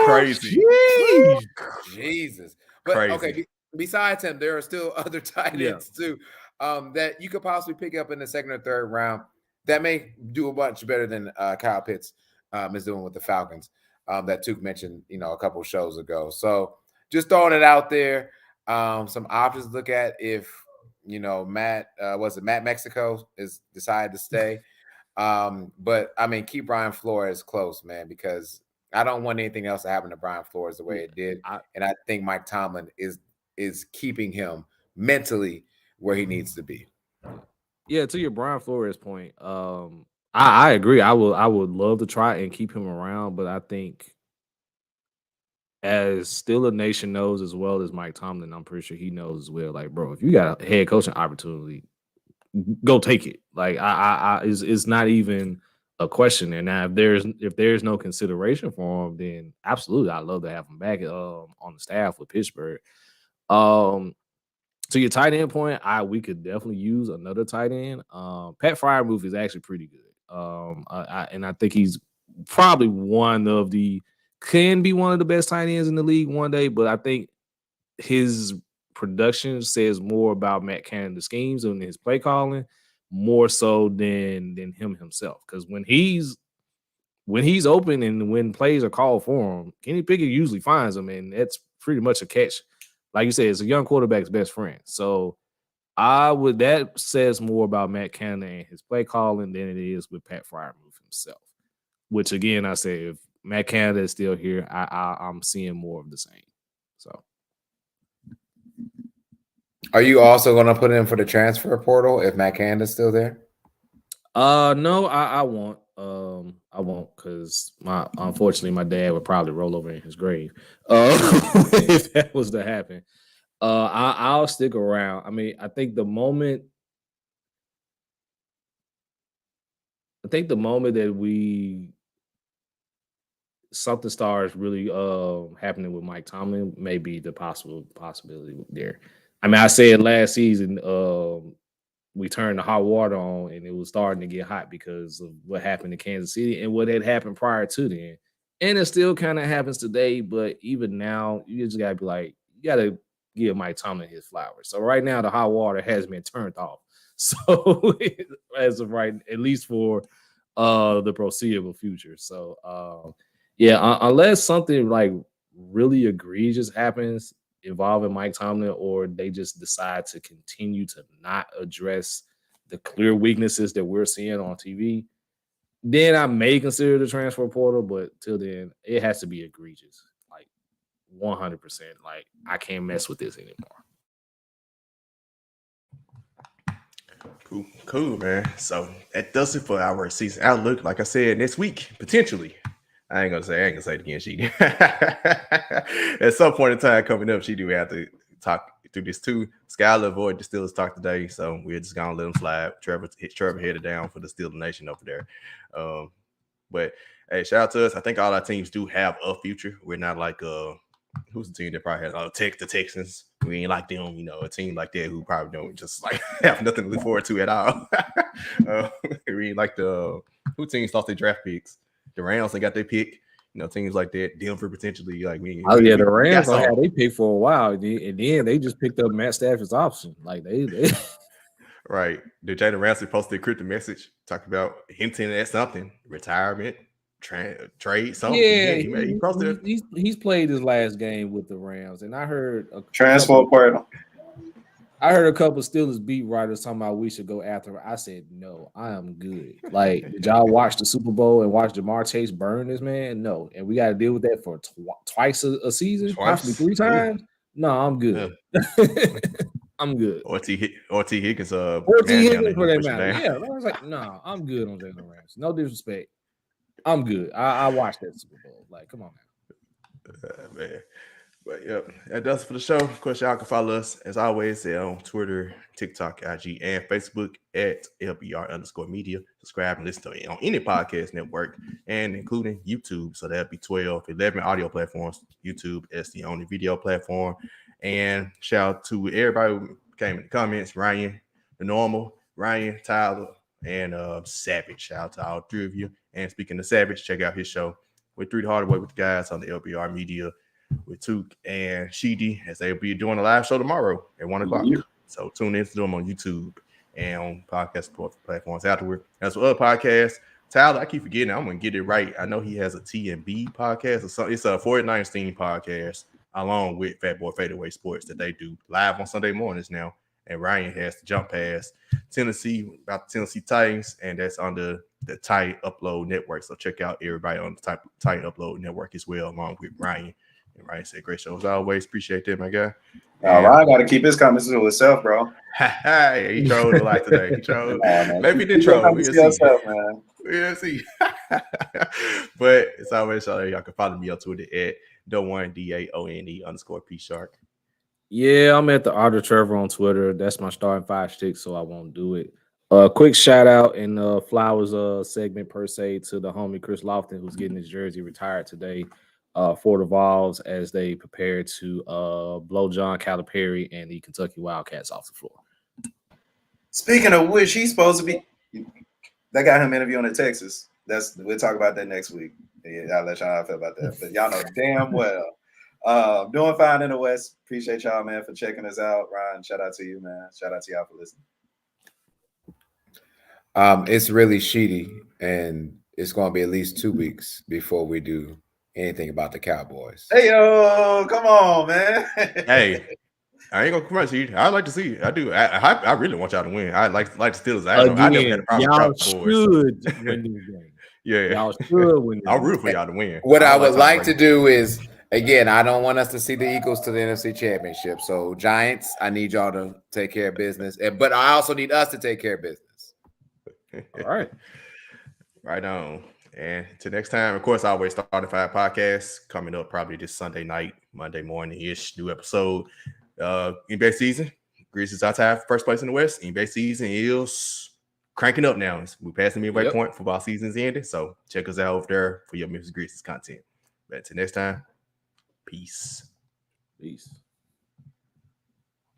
Crazy. Jesus. But crazy. Okay, besides him, there are still other tight ends too that you could possibly pick up in the second or third round that may do a bunch better than Kyle Pitts is doing with the Falcons that Tuke mentioned, a couple of shows ago. So just throwing it out there. Some options to look at if, Matt Mexico is decided to stay. But I mean, keep Brian Flores close, man, because I don't want anything else to happen to Brian Flores the way it did. And I think Mike Tomlin is keeping him mentally where he needs to be. Yeah, to your Brian Flores point, I agree. I would love to try and keep him around, but I think as Steeler Nation knows as well as Mike Tomlin, I'm pretty sure he knows as well. Like, bro, if you got a head coaching opportunity, go take it. Like, it's not even a question. And now if there's no consideration for him, then absolutely, I'd love to have him back on the staff with Pittsburgh. To your tight end point, we could definitely use another tight end. Pat Freiermuth is actually pretty good. And I think he's probably can be one of the best tight ends in the league one day, but I think his production says more about Matt Canada's schemes and his play calling more so than him himself. Because when he's open and when plays are called for him, Kenny Pickett usually finds him, and that's pretty much a catch. Like you said, it's a young quarterback's best friend. So that says more about Matt Canada and his play calling than it is with Pat Freiermuth himself. Which again, I say if Matt Canada is still here, I'm seeing more of the same. So, are you also going to put in for the transfer portal if Matt Canada is still there? No, I won't. I won't because unfortunately my dad would probably roll over in his grave if that was to happen. I'll stick around. I mean, I think the moment that something starts really happening with Mike Tomlin may be the possibility there. I mean, I said last season we turned the hot water on and it was starting to get hot because of what happened in Kansas City and what had happened prior to then. And it still kind of happens today, but even now, you just gotta be like, you gotta give Mike Tomlin his flowers. So right now, the hot water has been turned off. So as of right, at least for the foreseeable future. So unless something like really egregious happens involving Mike Tomlin, or they just decide to continue to not address the clear weaknesses that we're seeing on TV, then I may consider the transfer portal, but till then, it has to be egregious, like 100%. Like, I can't mess with this anymore. Cool, man. So that does it for our season outlook. Like I said, next week, potentially. I ain't gonna say it again, she at some point in time coming up, she do have to talk through this too. Skylar avoided the Steelers talk today, so we're just gonna let them slide. Trevor headed down for the Steelers Nation over there. But hey, shout out to us. I think all our teams do have a future. We're not like who's the team that probably has the Texans. We ain't like them, a team like that who probably don't just like have nothing to look forward to at all. We ain't like the who teams lost their draft picks. The Rams, they got their pick. Teams like that. Denver potentially like me. The Rams had they pick for a while, and then they just picked up Matt Stafford's option. Like they right. The Jalen Ramsey posted a cryptic message talking about hinting at something, retirement, trade, something. Yeah, he's played his last game with the Rams, and I heard transfer portal. I heard a couple of Steelers beat writers talking about we should go after her. I said, no, I am good. Like, did y'all watch the Super Bowl and watch Jamar Chase burn this man? No. And we got to deal with that for twice a season, possibly 3 times? No, I'm good. Yeah. I'm good. Or T. Higgins. Or T. Higgins for that matter. Yeah, I was like, no, I'm good on Jalen Ramsey. No disrespect. I'm good. I watched that Super Bowl. Like, come on now. Man. But yep, that does it for the show. Of course, y'all can follow us as always on Twitter, TikTok, IG, and Facebook at LBR_media. Subscribe and listen to it on any podcast network, and including YouTube. So that'll be 11 audio platforms. YouTube is the only video platform. And shout out to everybody who came in the comments: Ryan, the normal, Ryan, Tyler, and Savage. Shout out to all 3 of you. And speaking of Savage, check out his show with 3 the Hard Way with the guys on the LBR Media with Took and Sheedy, as they'll be doing a live show tomorrow at 1 o'clock. Yeah. So tune in to them on YouTube and on podcast platforms afterward. As for other podcasts, Tyler, I keep forgetting, I'm going to get it right. I know he has a T&B podcast or something. It's a 49ers team podcast along with Fat Boy Fadeaway Sports that they do live on Sunday mornings now. And Ryan has the Jump Pass Tennessee about the Tennessee Titans, and that's on the Tight Upload Network. So check out everybody on the Tight Upload Network as well, along with Ryan. And Ryan said, great show as always. Appreciate that, my guy. Ryan got to keep his comments to himself, bro. Hey, he trolled a lot today. He trolled. Maybe he did troll. We'll see. But it's always y'all can follow me on Twitter at DAONE_P Shark. Yeah, I'm at the Art of Trevor on Twitter. That's my starting 5 sticks, so I won't do it. Quick shout out and flowers segment per se to the homie Chris Lofton, who's getting his jersey retired today for the Vols as they prepare to blow John Calipari and the Kentucky Wildcats off the floor. Speaking of which, he's supposed to be. They got him interviewing in Texas. We'll talk about that next week. Yeah, I'll let y'all know how I feel about that. But y'all know damn well. Doing fine in the West. Appreciate y'all, man, for checking us out. Ryan, shout out to you, man. Shout out to y'all for listening. It's really sheedy, and it's going to be at least 2 weeks before we do anything about the Cowboys. Hey, yo, come on, man. Hey, I ain't gonna come out to you. I'd like to see it. I do. I really want y'all to win. I like the Steelers. I never had a problem y'all should win this game. Yeah, y'all should win. I'll root for y'all to win. What I would like to do is, again, I don't want us to see the Eagles to the NFC Championship. So, Giants, I need y'all to take care of business, but I also need us to take care of business. All right. Right on. And till next time, of course, I always start the 5 podcasts coming up probably this Sunday night, Monday morning-ish, new episode. NBA season. Grizzlies are tied for first place in the West. NBA season is cranking up now. We're passing the midway point. Football season's ending. So check us out over there for your Memphis Grizzlies content. But until next time, peace. Peace.